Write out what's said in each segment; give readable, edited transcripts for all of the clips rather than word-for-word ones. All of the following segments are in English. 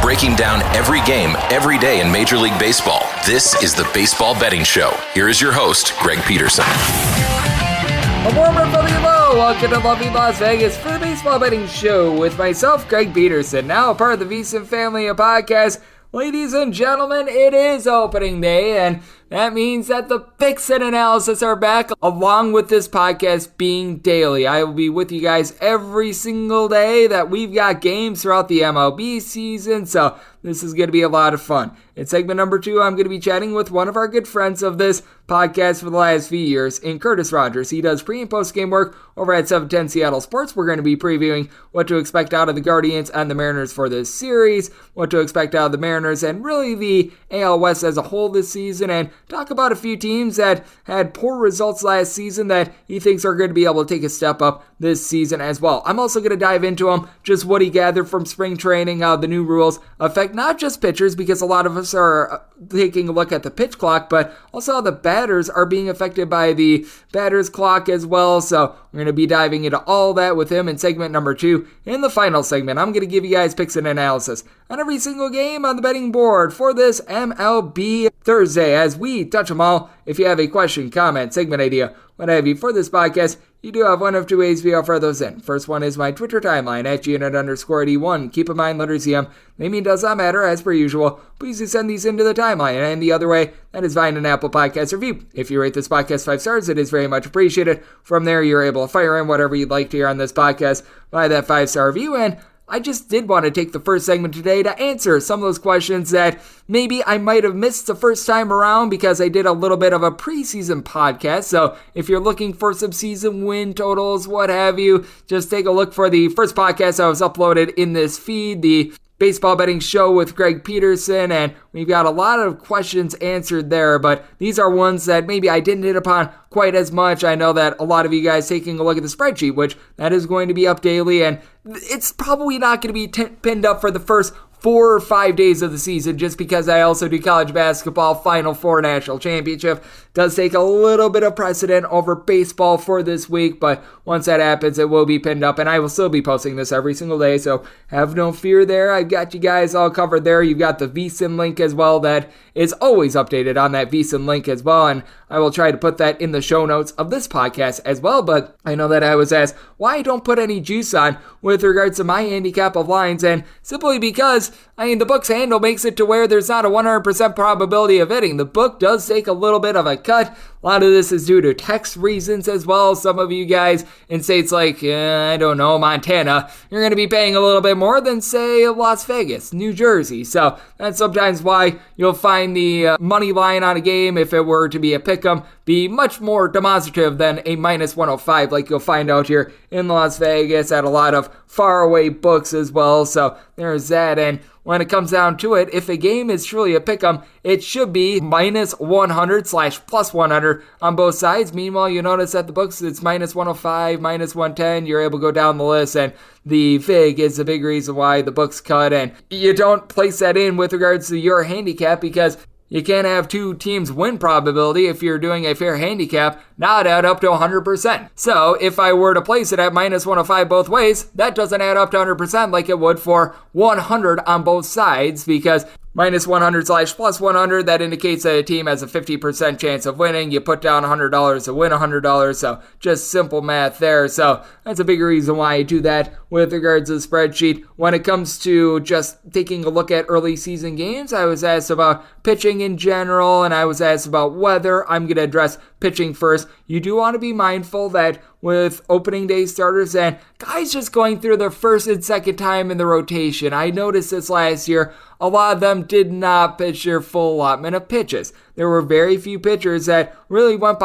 breaking down every game, every day in Major League Baseball. This is the Baseball Betting Show. Here is your host, Greg Peterson. A warm welcome to welcome to lovely Las Vegas for the Baseball Betting Show with myself, Greg Peterson, now a part of the VSiN family of podcasts. Ladies and gentlemen, it is opening day, and that means that the picks and analysis are back, along with this podcast being daily. I will be with you guys every single day that we've got games throughout the MLB season, so this is going to be a lot of fun. In segment number 2, I'm going to be chatting with one of our good friends of this podcast for the last few years, in Curtis Rogers. He does pre- and post-game work over at 710 Seattle Sports. We're going to be previewing what to expect out of the Guardians and the Mariners for this series, what to expect out of the Mariners, and really the AL West as a whole this season, and talk about a few teams that had poor results last season that he thinks are going to be able to take a step up this season as well. I'm also going to dive into him, just what he gathered from spring training, how the new rules affect not just pitchers, because a lot of us are taking a look at the pitch clock, but also how the batters are being affected by the batter's clock as well. So we're going to be diving into all that with him in segment number 2. In the final segment, I'm going to give you guys picks and analysis on every single game on the betting board for this MLB Thursday as we touch them all. If you have a question, comment, segment idea, what have you for this podcast, you do have one of two ways we offer those in. First one is my Twitter timeline at @GUnit_81. Keep in mind, letters EM. Naming does not matter, as per usual. Please do send these into the timeline. And the other way, that is via an Apple Podcast review. If you rate this podcast 5 stars, it is very much appreciated. From there, you're able to fire in whatever you'd like to hear on this podcast via that 5-star review. And I just did want to take the first segment today to answer some of those questions that maybe I might have missed the first time around because I did a little bit of a preseason podcast. So if you're looking for some season win totals, what have you, just take a look for the first podcast I was uploaded in this feed, the Baseball Betting Show with Greg Peterson, and we've got a lot of questions answered there, but these are ones that maybe I didn't hit upon quite as much. I know that a lot of you guys taking a look at the spreadsheet, which that is going to be up daily, and it's probably not going to be pinned up for the first 4 or 5 days of the season, just because I also do college basketball Final Four national championship. Does take a little bit of precedent over baseball for this week, but once that happens, it will be pinned up, and I will still be posting this every single day, so have no fear there. I've got you guys all covered there. You've got the VSiN link as well that is always updated on that VSiN link as well, and I will try to put that in the show notes of this podcast as well. But I know that I was asked why I don't put any juice on with regards to my handicap of lines, and simply because the book's handle makes it to where there's not a 100% probability of hitting. The book does take a little bit of a cut. A lot of this is due to tax reasons as well. Some of you guys in states like, Montana, you're going to be paying a little bit more than, say, Las Vegas, New Jersey. So that's sometimes why you'll find the money line on a game, if it were to be a pick'em, be much more demonstrative than a -105 like you'll find out here in Las Vegas at a lot of faraway books as well. So there's that. And when it comes down to it, if a game is truly a pick'em, it should be -100/+100 on both sides. Meanwhile, you notice at the books, it's -105, -110. You're able to go down the list, and the FIG is a big reason why the books cut. And you don't place that in with regards to your handicap, because you can't have two teams win probability if you're doing a fair handicap not add up to 100%. So if I were to place it at -105 both ways, that doesn't add up to 100% like it would for 100 on both sides, because -100/+100, that indicates that a team has a 50% chance of winning. You put down $100 to win $100, so just simple math there. So that's a big reason why I do that with regards to the spreadsheet. When it comes to just taking a look at early season games, I was asked about pitching in general, and I was asked about weather. I'm going to address pitching first. You do want to be mindful that with opening day starters and guys just going through their first and second time in the rotation, I noticed this last year, a lot of them did not pitch their full allotment of pitches. There were very few pitchers that really went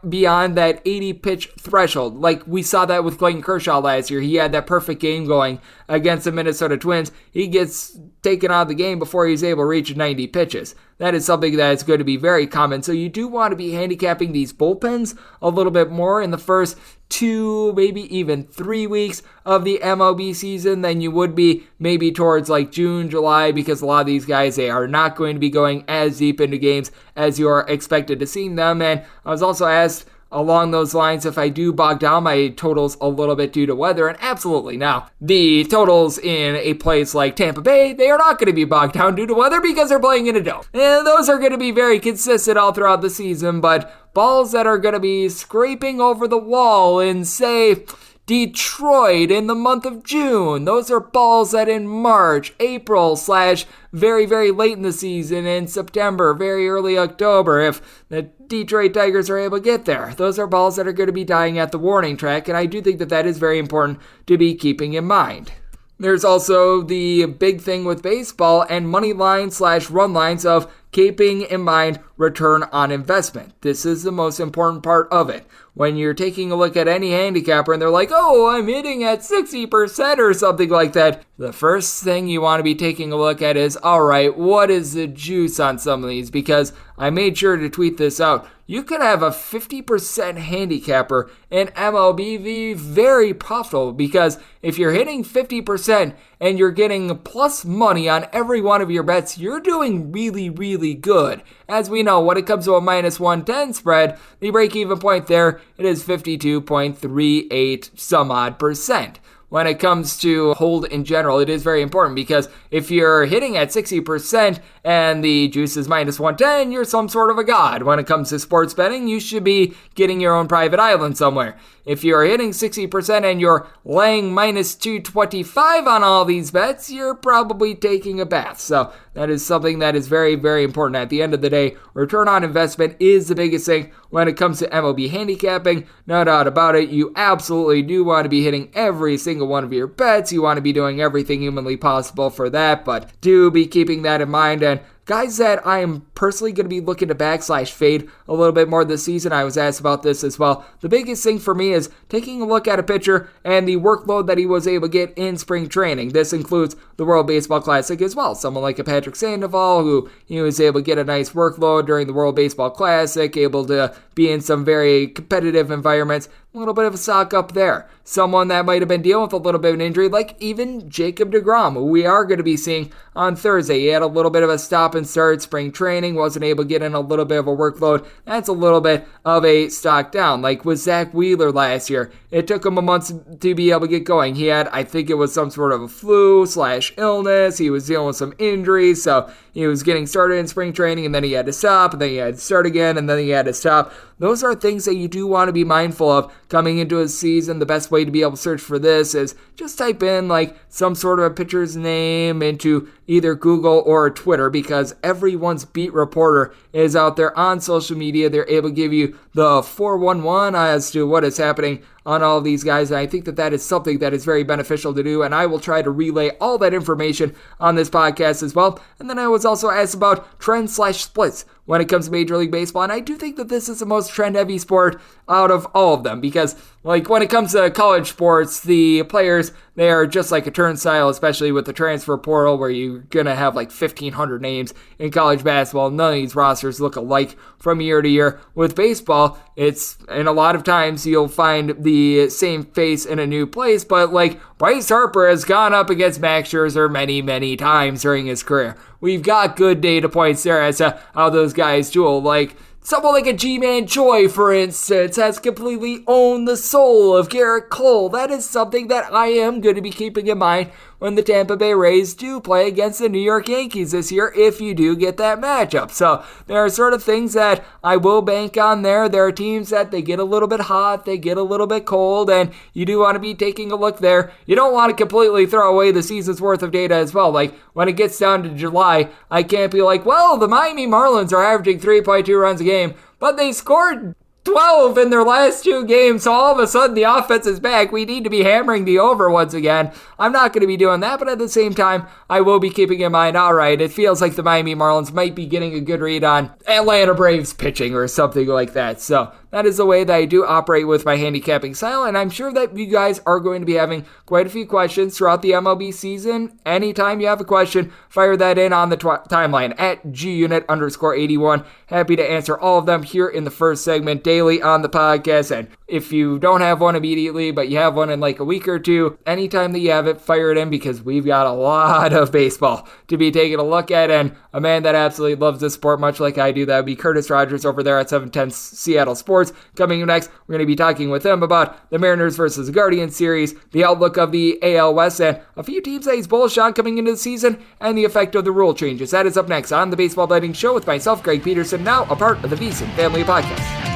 beyond that 80 pitch threshold. Like we saw that with Clayton Kershaw last year. He had that perfect game going against the Minnesota Twins. He gets taken out of the game before he's able to reach 90 pitches. That is something that is going to be very common. So you do want to be handicapping these bullpens a little bit more in the first 2, maybe even 3 weeks of the MLB season than you would be maybe towards like June, July, because a lot of these guys, they are not going to be going as deep into games as you are expected to see them. And I was also asked along those lines if I do bog down my totals a little bit due to weather, and absolutely now, the totals in a place like Tampa Bay, they are not going to be bogged down due to weather because they're playing in a dome. And those are going to be very consistent all throughout the season, but balls that are going to be scraping over the wall in, say, Detroit in the month of June. Those are balls that in March, April / very, very late in the season, in September, very early October, if the Detroit Tigers are able to get there. Those are balls that are going to be dying at the warning track, and I do think that that is very important to be keeping in mind. There's also the big thing with baseball and money lines / run lines of keeping in mind return on investment. This is the most important part of it. When you're taking a look at any handicapper and they're like, oh, I'm hitting at 60% or something like that, the first thing you want to be taking a look at is, all right, what is the juice on some of these? Because I made sure to tweet this out. You could have a 50% handicapper in MLB be very profitable, because if you're hitting 50% and you're getting plus money on every one of your bets, you're doing really, really good. As we know, when it comes to a minus 110 spread, the break-even point there, it is 52.38 some odd percent. When it comes to hold in general, it is very important, because if you're hitting at 60% and the juice is minus 110, you're some sort of a god. When it comes to sports betting, you should be getting your own private island somewhere. If you're hitting 60% and you're laying minus 225 on all these bets, you're probably taking a bath. So that is something that is very, very important. At the end of the day, return on investment is the biggest thing when it comes to MLB handicapping. No doubt about it. You absolutely do want to be hitting every single one of your bets. You want to be doing everything humanly possible for that, but do be keeping that in mind. And guys that I am personally going to be looking to back / fade a little bit more this season, I was asked about this as well. The biggest thing for me is taking a look at a pitcher and the workload that he was able to get in spring training. This includes the World Baseball Classic as well. Someone like a Patrick Sandoval, who he was able to get a nice workload during the World Baseball Classic, able to be in some very competitive environments. A little bit of a stock up there. Someone that might have been dealing with a little bit of an injury, like even Jacob deGrom, who we are going to be seeing on Thursday. He had a little bit of a stop and start spring training, wasn't able to get in a little bit of a workload. That's a little bit of a stock down. Like with Zach Wheeler last year, it took him a month to be able to get going. He had, I think it was some sort of a flu / illness. He was dealing with some injuries, so he was getting started in spring training, and then he had to stop, and then he had to start again, and then he had to stop. Those are things that you do want to be mindful of coming into a season. The best way to be able to search for this is just type in like some sort of a pitcher's name into either Google or Twitter, because everyone's beat reporter is out there on social media. They're able to give you the 411 as to what is happening on all of these guys, and I think that that is something that is very beneficial to do, and I will try to relay all that information on this podcast as well. And then I was also asked about trends / splits when it comes to Major League Baseball, and I do think that this is the most trend-heavy sport out of all of them, because like when it comes to college sports, the players, they are just like a turnstile, especially with the transfer portal, where you're going to have like 1,500 names in college basketball. None of these rosters look alike from year to year. With baseball, it's, and a lot of times you'll find the same face in a new place, but like Bryce Harper has gone up against Max Scherzer many, many times during his career. We've got good data points there as to how those guys duel. Like someone like a G-Man Choi, for instance, has completely owned the soul of Garrett Cole. That is something that I am going to be keeping in mind when the Tampa Bay Rays do play against the New York Yankees this year, if you do get that matchup. So there are sort of things that I will bank on there. There are teams that they get a little bit hot, they get a little bit cold, and you do want to be taking a look there. You don't want to completely throw away the season's worth of data as well. Like when it gets down to July, I can't be like, well, the Miami Marlins are averaging 3.2 runs a game, but they scored 12 in their last 2 games, so all of a sudden the offense is back. We need to be hammering the over once again. I'm not going to be doing that, but at the same time, I will be keeping in mind, all right, it feels like the Miami Marlins might be getting a good read on Atlanta Braves pitching or something like that. So that is the way that I do operate with my handicapping style, and I'm sure that you guys are going to be having quite a few questions throughout the MLB season. Anytime you have a question, fire that in on the timeline at @GUnit_81. Happy to answer all of them here in the first segment daily on the podcast. And if you don't have one immediately, but you have one in like a week or two, anytime that you have it, fire it in, because we've got a lot of baseball to be taking a look at. And a man that absolutely loves this sport, much like I do, that would be Curtis Rogers over there at 710 Seattle Sports. Sports. Coming up next, we're going to be talking with him about the Mariners versus the Guardians series, the outlook of the AL West, and a few teams that he's bullish on coming into the season, and the effect of the rule changes. That is up next on the Baseball Betting Show with myself, Greg Peterson, now a part of the VSiN Family Podcast.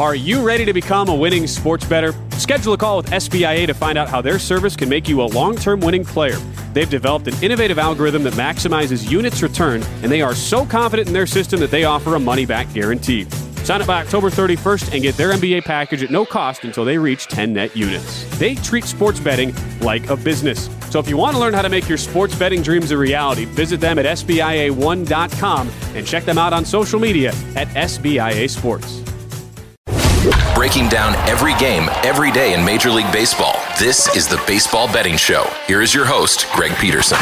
Are you ready to become a winning sports bettor? Schedule a call with SBIA to find out how their service can make you a long-term winning player. They've developed an innovative algorithm that maximizes units returned, and they are so confident in their system that they offer a money-back guarantee. Sign up by October 31st and get their MBA package at no cost until they reach 10 net units. They treat sports betting like a business. So if you want to learn how to make your sports betting dreams a reality, visit them at SBIA1.com and check them out on social media at SBIA Sports. Breaking down every game, every day in Major League Baseball. This is the Baseball Betting Show. Here is your host, Greg Peterson.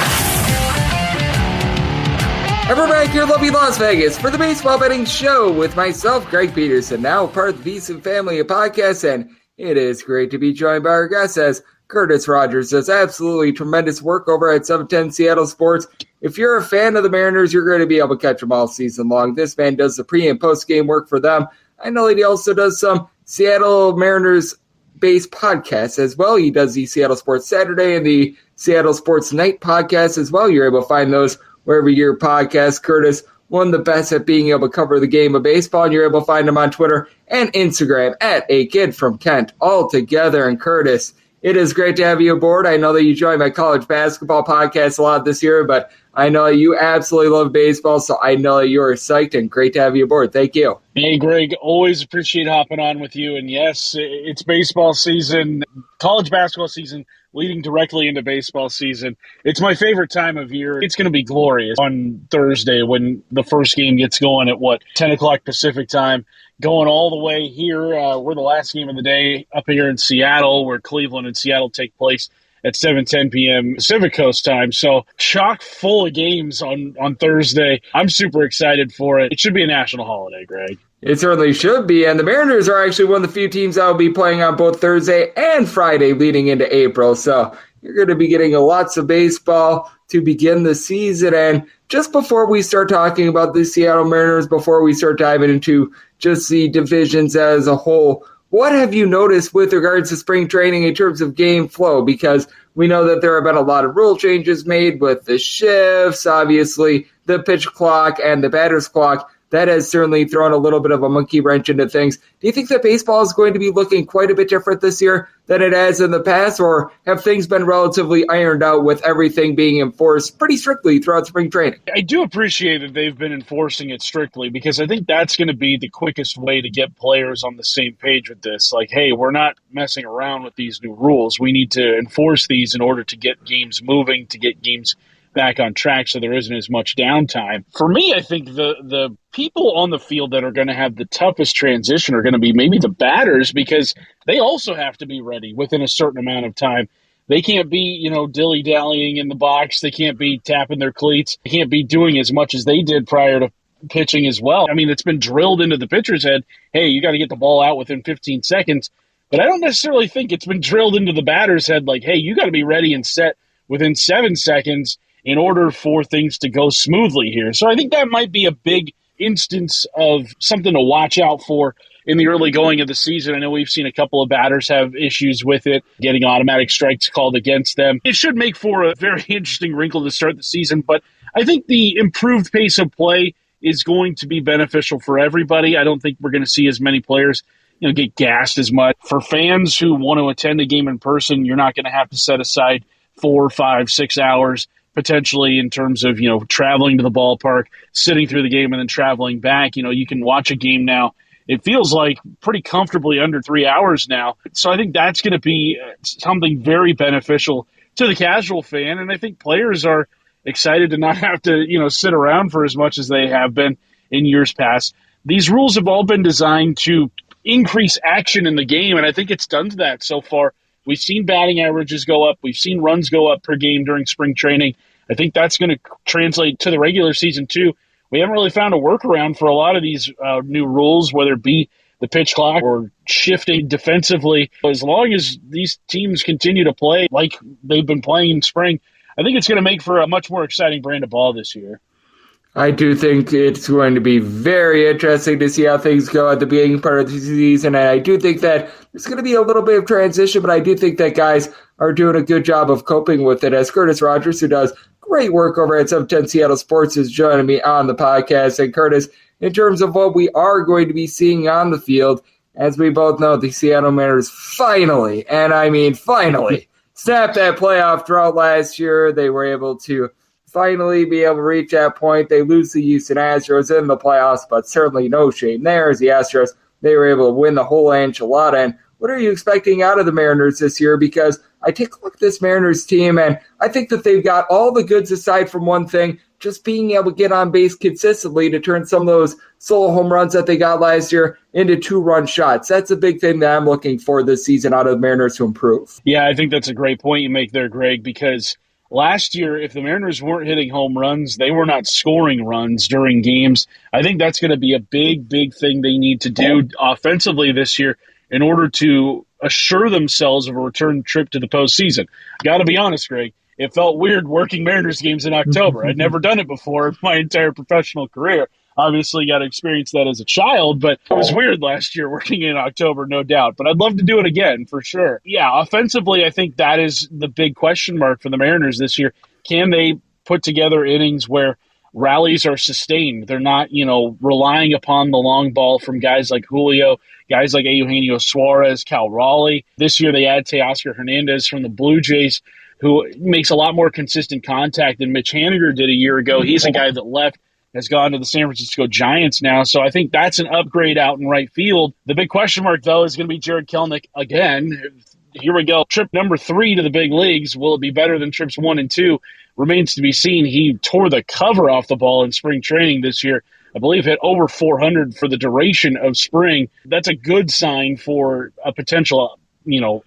And we're back here in lovely Las Vegas for the Baseball Betting Show with myself, Greg Peterson, now part of the VSiN Family Podcast, and it is great to be joined by our guest as Curtis Rogers does absolutely tremendous work over at 710 Seattle Sports. If you're a fan of the Mariners, you're going to be able to catch them all season long. This man does the pre- and post-game work for them. I know that he also does some Seattle Mariners-based podcasts as well. He does the Seattle Sports Saturday and the Seattle Sports Night podcast as well. You're able to find those wherever your podcast. Curtis, one of the best at being able to cover the game of baseball, and you're able to find him on Twitter and Instagram at A Kid from Kent all together. And Curtis, it is great to have you aboard. I know that you joined my college basketball podcast a lot this year, but I know you absolutely love baseball, so I know that you are psyched, and great to have you aboard. Thank you. Hey, Greg, always appreciate hopping on with you. And yes, it's baseball season, college basketball season, leading directly into baseball season. It's my favorite time of year. It's going to be glorious on Thursday when the first game gets going at, 10 o'clock Pacific time, going all the way here. We're the last game of the day up here in Seattle, where Cleveland and Seattle take place at 7:10 p.m. Pacific Coast time. So chock full of games on Thursday. I'm super excited for it. It should be a national holiday, Greg. It certainly should be, and the Mariners are actually one of the few teams that will be playing on both Thursday and Friday leading into April, so you're going to be getting lots of baseball to begin the season. And just before we start talking about the Seattle Mariners, before we start diving into just the divisions as a whole, what have you noticed with regards to spring training in terms of game flow? Because we know that there have been a lot of rule changes made with the shifts, obviously the pitch clock and the batter's clock. That has certainly thrown a little bit of a monkey wrench into things. Do you think that baseball is going to be looking quite a bit different this year than it has in the past, or have things been relatively ironed out with everything being enforced pretty strictly throughout spring training? I do appreciate that they've been enforcing it strictly, because I think that's going to be the quickest way to get players on the same page with this. Like, hey, we're not messing around with these new rules. We need to enforce these in order to get games moving, to get games back on track so there isn't as much downtime. For me, I think the people on the field that are going to have the toughest transition are going to be maybe the batters, because they also have to be ready within a certain amount of time. They can't be, dilly-dallying in the box. They can't be tapping their cleats. They can't be doing as much as they did prior to pitching as well. I mean, it's been drilled into the pitcher's head, hey, you got to get the ball out within 15 seconds. But I don't necessarily think it's been drilled into the batter's head like, hey, you got to be ready and set within 7 seconds in order for things to go smoothly here. So I think that might be a big instance of something to watch out for in the early going of the season. I know we've seen a couple of batters have issues with it, getting automatic strikes called against them. It should make for a very interesting wrinkle to start the season, but I think the improved pace of play is going to be beneficial for everybody. I don't think we're going to see as many players get gassed as much. For fans who want to attend a game in person, you're not going to have to set aside 4, 5, 6 hours potentially in terms of, traveling to the ballpark, sitting through the game, and then traveling back. You can watch a game now. It feels like pretty comfortably under 3 hours now. So I think that's going to be something very beneficial to the casual fan. And I think players are excited to not have to, sit around for as much as they have been in years past. These rules have all been designed to increase action in the game, and I think it's done to that so far. We've seen batting averages go up. We've seen runs go up per game during spring training. I think that's going to translate to the regular season too. We haven't really found a workaround for a lot of these new rules, whether it be the pitch clock or shifting defensively. As long as these teams continue to play like they've been playing in spring, I think it's going to make for a much more exciting brand of ball this year. I do think it's going to be very interesting to see how things go at the beginning part of the season, and I do think that there's going to be a little bit of transition, but I do think that guys are doing a good job of coping with it, as Curtis Rogers, who does great work over at 710 Seattle Sports, is joining me on the podcast. And Curtis, in terms of what we are going to be seeing on the field, as we both know, the Seattle Mariners finally, and I mean finally, snapped that playoff drought last year. They were able to finally be able to reach that point. They lose the Houston Astros in the playoffs, but certainly no shame there, as the Astros, they were able to win the whole enchilada. And what are you expecting out of the Mariners this year? Because I take a look at this Mariners team, and I think that they've got all the goods aside from one thing, just being able to get on base consistently to turn some of those solo home runs that they got last year into 2-run shots. That's a big thing that I'm looking for this season out of the Mariners to improve. Yeah, I think that's a great point you make there, Greg, because last year, if the Mariners weren't hitting home runs, they were not scoring runs during games. I think that's going to be a big, big thing they need to do offensively this year in order to assure themselves of a return trip to the postseason. Got to be honest, Greg, it felt weird working Mariners games in October. I'd never done it before in my entire professional career. Obviously got to experience that as a child, but it was weird last year working in October, no doubt. But I'd love to do it again, for sure. Yeah, offensively, I think that is the big question mark for the Mariners this year. Can they put together innings where rallies are sustained? They're not, relying upon the long ball from guys like Julio, guys like Eugenio Suarez, Cal Raleigh. This year they add Teoscar Hernandez from the Blue Jays, who makes a lot more consistent contact than Mitch Haniger did a year ago. He's a guy that left, has gone to the San Francisco Giants now. So I think that's an upgrade out in right field. The big question mark, though, is going to be Jared Kelenic again. Here we go. Trip number 3 to the big leagues. Will it be better than trips 1 and 2? Remains to be seen. He tore the cover off the ball in spring training this year. I believe hit over 400 for the duration of spring. That's a good sign for a potential,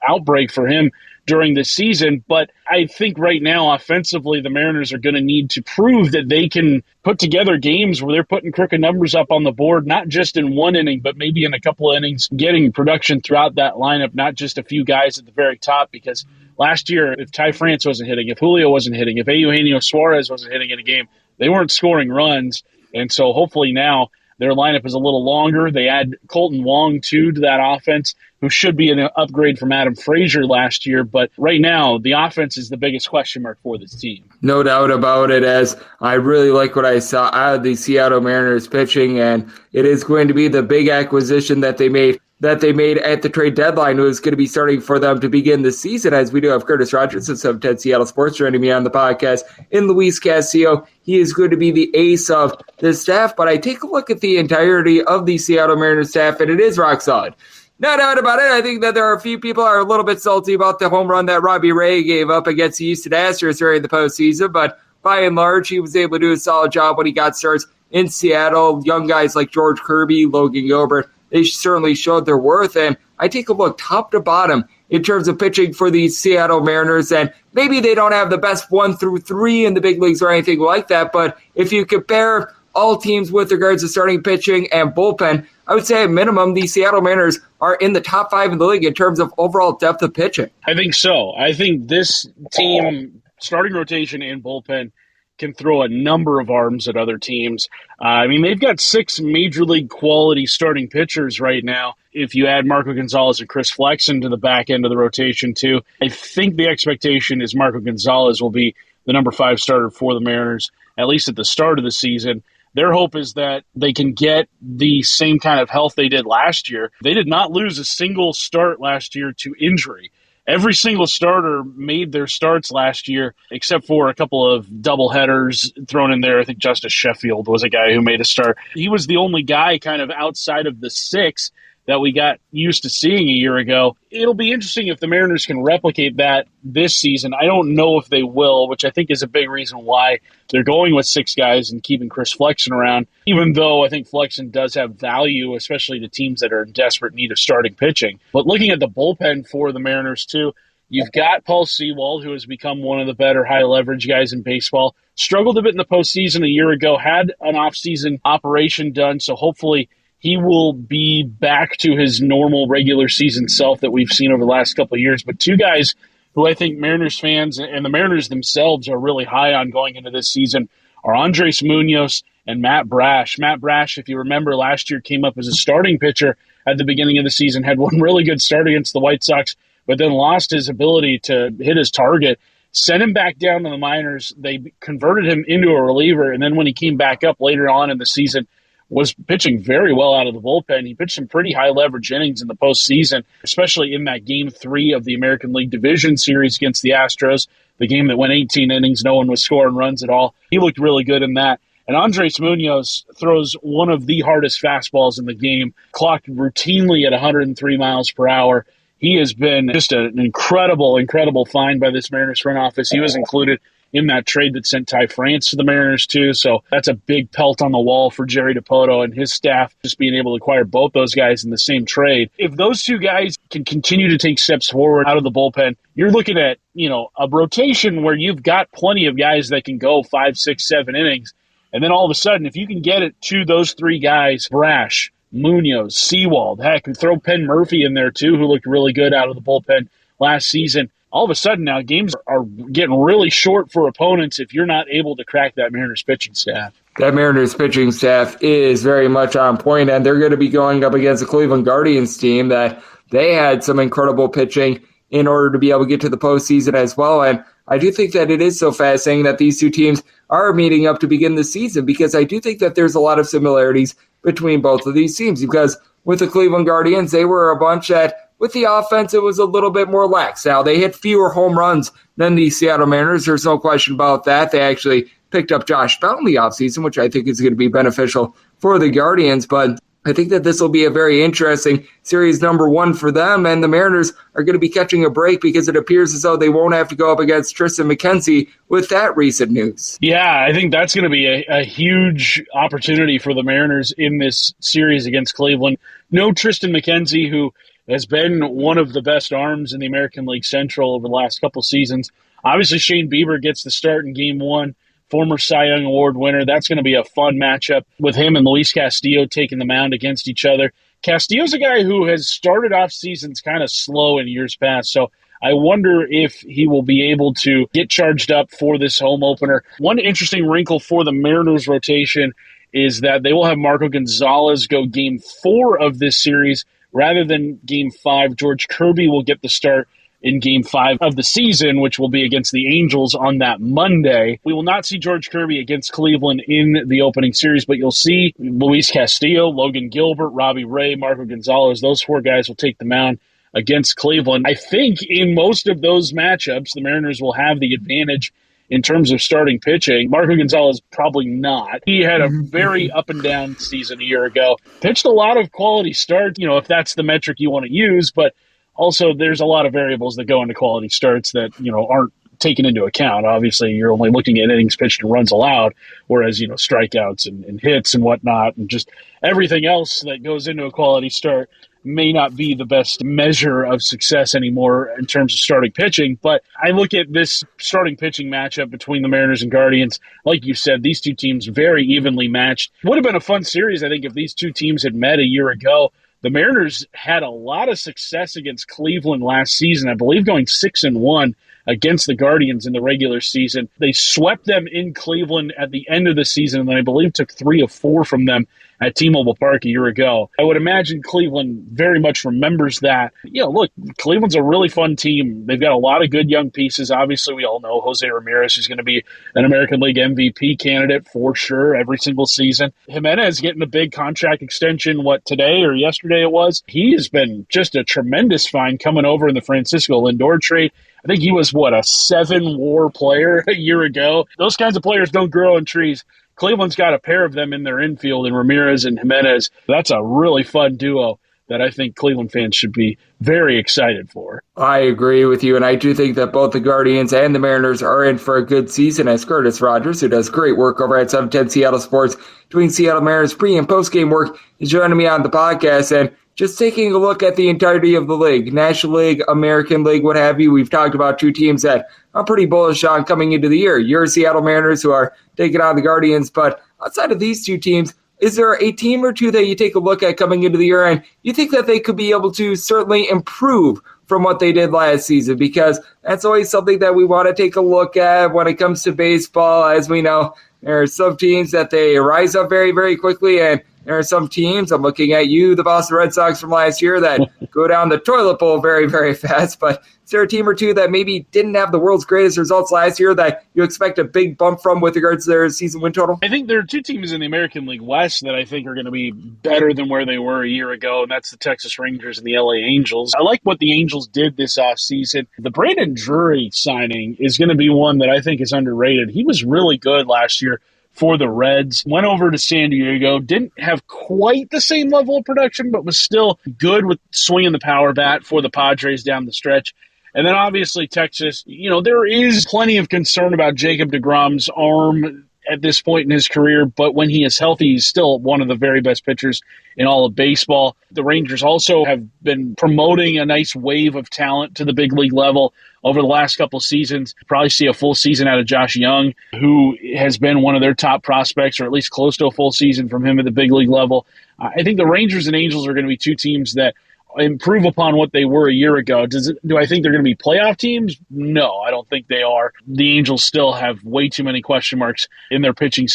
outbreak for him during this season. But I think right now, offensively, the Mariners are going to need to prove that they can put together games where they're putting crooked numbers up on the board, not just in one inning, but maybe in a couple of innings, getting production throughout that lineup, not just a few guys at the very top. Because last year, if Ty France wasn't hitting, if Julio wasn't hitting, if Eugenio Suarez wasn't hitting in a game, they weren't scoring runs. And so hopefully now their lineup is a little longer. They add Colton Wong, too, to that offense, who should be an upgrade from Adam Frazier last year. But right now, the offense is the biggest question mark for this team. No doubt about it, as I really like what I saw out of the Seattle Mariners pitching, and it is going to be the big acquisition that they made at the trade deadline, who is going to be starting for them to begin the season, as we do have Curtis Rogers of 710 Seattle Sports joining me on the podcast in Luis Castillo. He is going to be the ace of the staff, but I take a look at the entirety of the Seattle Mariners staff, and it is rock solid. No doubt about it. I think that there are a few people who are a little bit salty about the home run that Robbie Ray gave up against the Houston Astros during the postseason, but by and large, he was able to do a solid job when he got starts in Seattle. Young guys like George Kirby, Logan Gilbert, they certainly showed their worth. And I take a look top to bottom in terms of pitching for the Seattle Mariners, and maybe they don't have the best 1 through 3 in the big leagues or anything like that, but if you compare all teams with regards to starting pitching and bullpen, I would say at minimum the Seattle Mariners are in the top 5 in the league in terms of overall depth of pitching. I think so. I think this team, starting rotation and bullpen, can throw a number of arms at other teams. They've got 6 major league quality starting pitchers right now. If you add Marco Gonzalez and Chris Flexen to the back end of the rotation too, I think the expectation is Marco Gonzalez will be the number 5 starter for the Mariners, at least at the start of the season. Their hope is that they can get the same kind of health they did last year. They did not lose a single start last year to injury. Every single starter made their starts last year, except for a couple of doubleheaders thrown in there. I think Justice Sheffield was a guy who made a start. He was the only guy kind of outside of the 6 that we got used to seeing a year ago. It'll be interesting if the Mariners can replicate that this season. I don't know if they will, which I think is a big reason why they're going with 6 guys and keeping Chris Flexen around, even though I think Flexen does have value, especially to teams that are in desperate need of starting pitching. But looking at the bullpen for the Mariners, too, you've got Paul Sewald, who has become one of the better high-leverage guys in baseball. Struggled a bit in the postseason a year ago, had an off-season operation done, so hopefully he will be back to his normal regular season self that we've seen over the last couple of years. But 2 guys who I think Mariners fans and the Mariners themselves are really high on going into this season are Andres Munoz and Matt Brash. Matt Brash, if you remember, last year came up as a starting pitcher at the beginning of the season, had one really good start against the White Sox, but then lost his ability to hit his target, sent him back down to the minors. They converted him into a reliever, and then when he came back up later on in the season, was pitching very well out of the bullpen. He pitched some pretty high leverage innings in the postseason, especially in that Game 3 of the American League Division Series against the Astros, the game that went 18 innings, no one was scoring runs at all. He looked really good in that. And Andres Munoz throws one of the hardest fastballs in the game, clocked routinely at 103 miles per hour. He has been just an incredible find by this Mariners front office. He was included in that trade that sent Ty France to the Mariners too. So that's a big pelt on the wall for Jerry DiPoto and his staff, just being able to acquire both those guys in the same trade. If those two guys can continue to take steps forward out of the bullpen, you're looking at, a rotation where you've got plenty of guys that can go 5, 6, 7 innings. And then all of a sudden, if you can get it to those three guys, Brash, Munoz, Sewald, heck, throw Penn Murphy in there too, who looked really good out of the bullpen last season. All of a sudden now games are getting really short for opponents if you're not able to crack that Mariners pitching staff. That Mariners pitching staff is very much on point, and they're going to be going up against the Cleveland Guardians team that they had some incredible pitching in order to be able to get to the postseason as well. And I do think that it is so fascinating that these two teams are meeting up to begin the season, because I do think that there's a lot of similarities between both of these teams, because with the Cleveland Guardians, they were a bunch that with the offense, it was a little bit more lax. Now, they hit fewer home runs than the Seattle Mariners. There's no question about that. They actually picked up Josh Bell in the offseason, which I think is going to be beneficial for the Guardians. But I think that this will be a very interesting series number 1 for them, and the Mariners are going to be catching a break because it appears as though they won't have to go up against Tristan McKenzie with that recent news. Yeah, I think that's going to be a huge opportunity for the Mariners in this series against Cleveland. No Tristan McKenzie, who has been one of the best arms in the American League Central over the last couple seasons. Obviously, Shane Bieber gets the start in Game 1, former Cy Young Award winner. That's going to be a fun matchup with him and Luis Castillo taking the mound against each other. Castillo's a guy who has started off seasons kind of slow in years past, so I wonder if he will be able to get charged up for this home opener. One interesting wrinkle for the Mariners rotation is that they will have Marco Gonzalez go Game 4 of this series, rather than Game 5. George Kirby will get the start in Game 5 of the season, which will be against the Angels on that Monday. We will not see George Kirby against Cleveland in the opening series, but you'll see Luis Castillo, Logan Gilbert, Robbie Ray, Marco Gonzalez. Those 4 guys will take the mound against Cleveland. I think in most of those matchups, the Mariners will have the advantage in terms of starting pitching. Marco Gonzalez probably not. He had a very up and down season a year ago. Pitched a lot of quality starts, if that's the metric you want to use, but also there's a lot of variables that go into quality starts that, aren't taken into account. Obviously, you're only looking at innings pitched and runs allowed, whereas, strikeouts and hits and whatnot, and just everything else that goes into a quality start may not be the best measure of success anymore in terms of starting pitching. But I look at this starting pitching matchup between the Mariners and Guardians. Like you said, these two teams very evenly matched. Would have been a fun series, I think, if these two teams had met a year ago. The Mariners had a lot of success against Cleveland last season, I believe going 6-1 against the Guardians in the regular season. They swept them in Cleveland at the end of the season, and then I believe took 3 of 4 from them at T-Mobile Park a year ago. I would imagine Cleveland very much remembers that. Look, Cleveland's a really fun team. They've got a lot of good young pieces. Obviously, we all know Jose Ramirez is going to be an American League MVP candidate for sure every single season. Jimenez getting a big contract extension, today or yesterday it was. He has been just a tremendous find coming over in the Francisco Lindor trade. I think he was, a 7-WAR player a year ago. Those kinds of players don't grow on trees. Cleveland's got a pair of them in their infield, in Ramirez and Jimenez. That's a really fun duo that I think Cleveland fans should be very excited for. I agree with you, and I do think that both the Guardians and the Mariners are in for a good season, as Curtis Rogers, who does great work over at 710 Seattle Sports, doing Seattle Mariners pre- and post-game work, is joining me on the podcast. And just taking a look at the entirety of the league, National League, American League, what have you, we've talked about two teams that I'm pretty bullish on coming into the year. Your Seattle Mariners, who are taking on the Guardians, but outside of these two teams, is there a team or two that you take a look at coming into the year and you think that they could be able to certainly improve from what they did last season, because that's always something that we want to take a look at when it comes to baseball. As we know, there are some teams that they rise up very, very quickly, and there are some teams, I'm looking at you, the Boston Red Sox from last year, that go down the toilet bowl very, very fast. But is there a team or two that maybe didn't have the world's greatest results last year that you expect a big bump from with regards to their season win total? I think there are two teams in the American League West that I think are going to be better than where they were a year ago, and that's the Texas Rangers and the LA Angels. I like what the Angels did this offseason. The Brandon Drury signing is going to be one that I think is underrated. He was really good last year for the Reds. Went over to San Diego, didn't have quite the same level of production, but was still good with swinging the power bat for the Padres down the stretch. And then obviously Texas, there is plenty of concern about Jacob deGrom's arm at this point in his career, but when he is healthy, he's still one of the very best pitchers in all of baseball. The Rangers also have been promoting a nice wave of talent to the big league level over the last couple of seasons. Probably see a full season out of Josh Young, who has been one of their top prospects, or at least close to a full season from him at the big league level. I think the Rangers and Angels are going to be two teams that improve upon what they were a year ago. Do I think they're going to be playoff teams? No, I don't think they are. The Angels still have way too many question marks in their pitching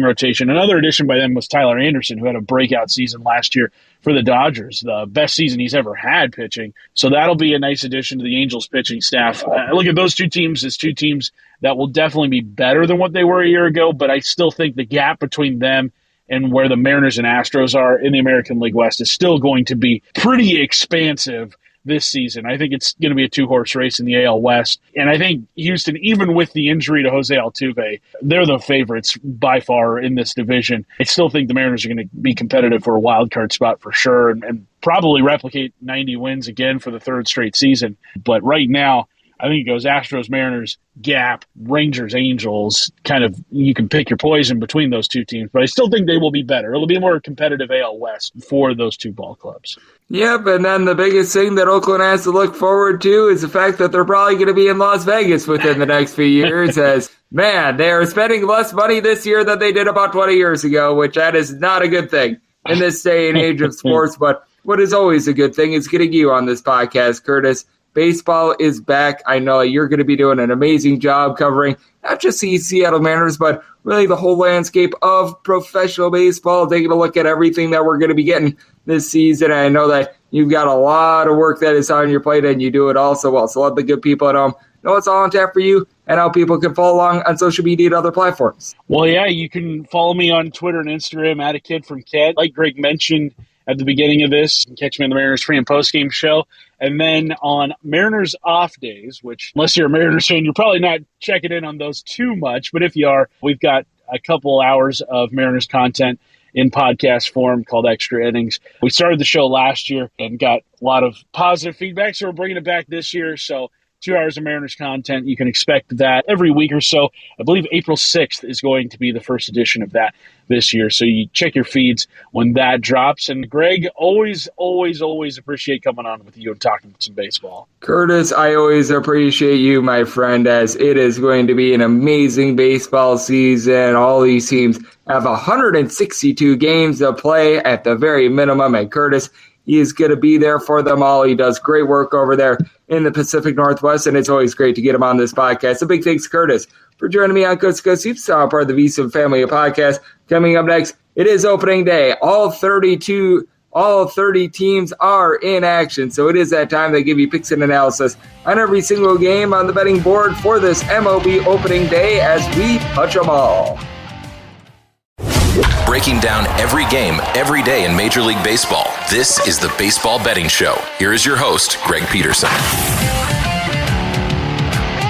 rotation. Another addition by them was Tyler Anderson, who had a breakout season last year for the Dodgers, the best season he's ever had pitching. So that'll be a nice addition to the Angels pitching staff. I look at those two teams as two teams that will definitely be better than what they were a year ago, but I still think the gap between them and where the Mariners and Astros are in the American League West is still going to be pretty expansive this season. I think it's going to be a two-horse race in the AL West. And I think Houston, even with the injury to Jose Altuve, they're the favorites by far in this division. I still think the Mariners are going to be competitive for a wild card spot for sure, and probably replicate 90 wins again for the third straight season. But right now, I think it goes Astros, Mariners, gap, Rangers, Angels. Kind of, you can pick your poison between those two teams, but I still think they will be better. It'll be a more competitive AL West for those two ball clubs. Yep, and then the biggest thing that Oakland has to look forward to is the fact that they're probably going to be in Las Vegas within the next few years, as, man, they are spending less money this year than they did about 20 years ago, which that is not a good thing in this day and age of sports. But what is always a good thing is getting you on this podcast, Curtis. Baseball is back. I know you're going to be doing an amazing job covering not just the Seattle Mariners, but really the whole landscape of professional baseball, taking a look at everything that we're going to be getting this season. And I know that you've got a lot of work that is on your plate, and you do it all so well. So let the good people at home know what's all on tap for you and how people can follow along on social media and other platforms. Well, yeah, you can follow me on Twitter and Instagram at @AKidFromKent. Like Greg mentioned at the beginning of this, you can catch me on the Mariners pre- and post-game show. And then on Mariners off days, which unless you're a Mariners fan, you're probably not checking in on those too much. But if you are, we've got a couple hours of Mariners content in podcast form called Extra Innings. We started the show last year and got a lot of positive feedback, so we're bringing it back this year. So 2 hours of Mariners content. You can expect that every week or so. I believe April 6th is going to be the first edition of that this year. So you check your feeds when that drops. And Greg, always appreciate coming on with you and talking some baseball. Curtis, I always appreciate you, my friend, as it is going to be an amazing baseball season. All these teams have 162 games to play at the very minimum. And Curtis, he is going to be there for them all. He does great work over there in the Pacific Northwest, and it's always great to get him on this podcast. A big thanks, Curtis, for joining me on Coast to Coast Hoops, part of the VSiN family of podcasts. Coming up next, it is opening day. All 30 teams are in action, so it is that time they give you picks and analysis on every single game on the betting board for this MLB opening day as we touch them all. Breaking down every game, every day in Major League Baseball. This is the Baseball Betting Show. Here is your host, Greg Peterson.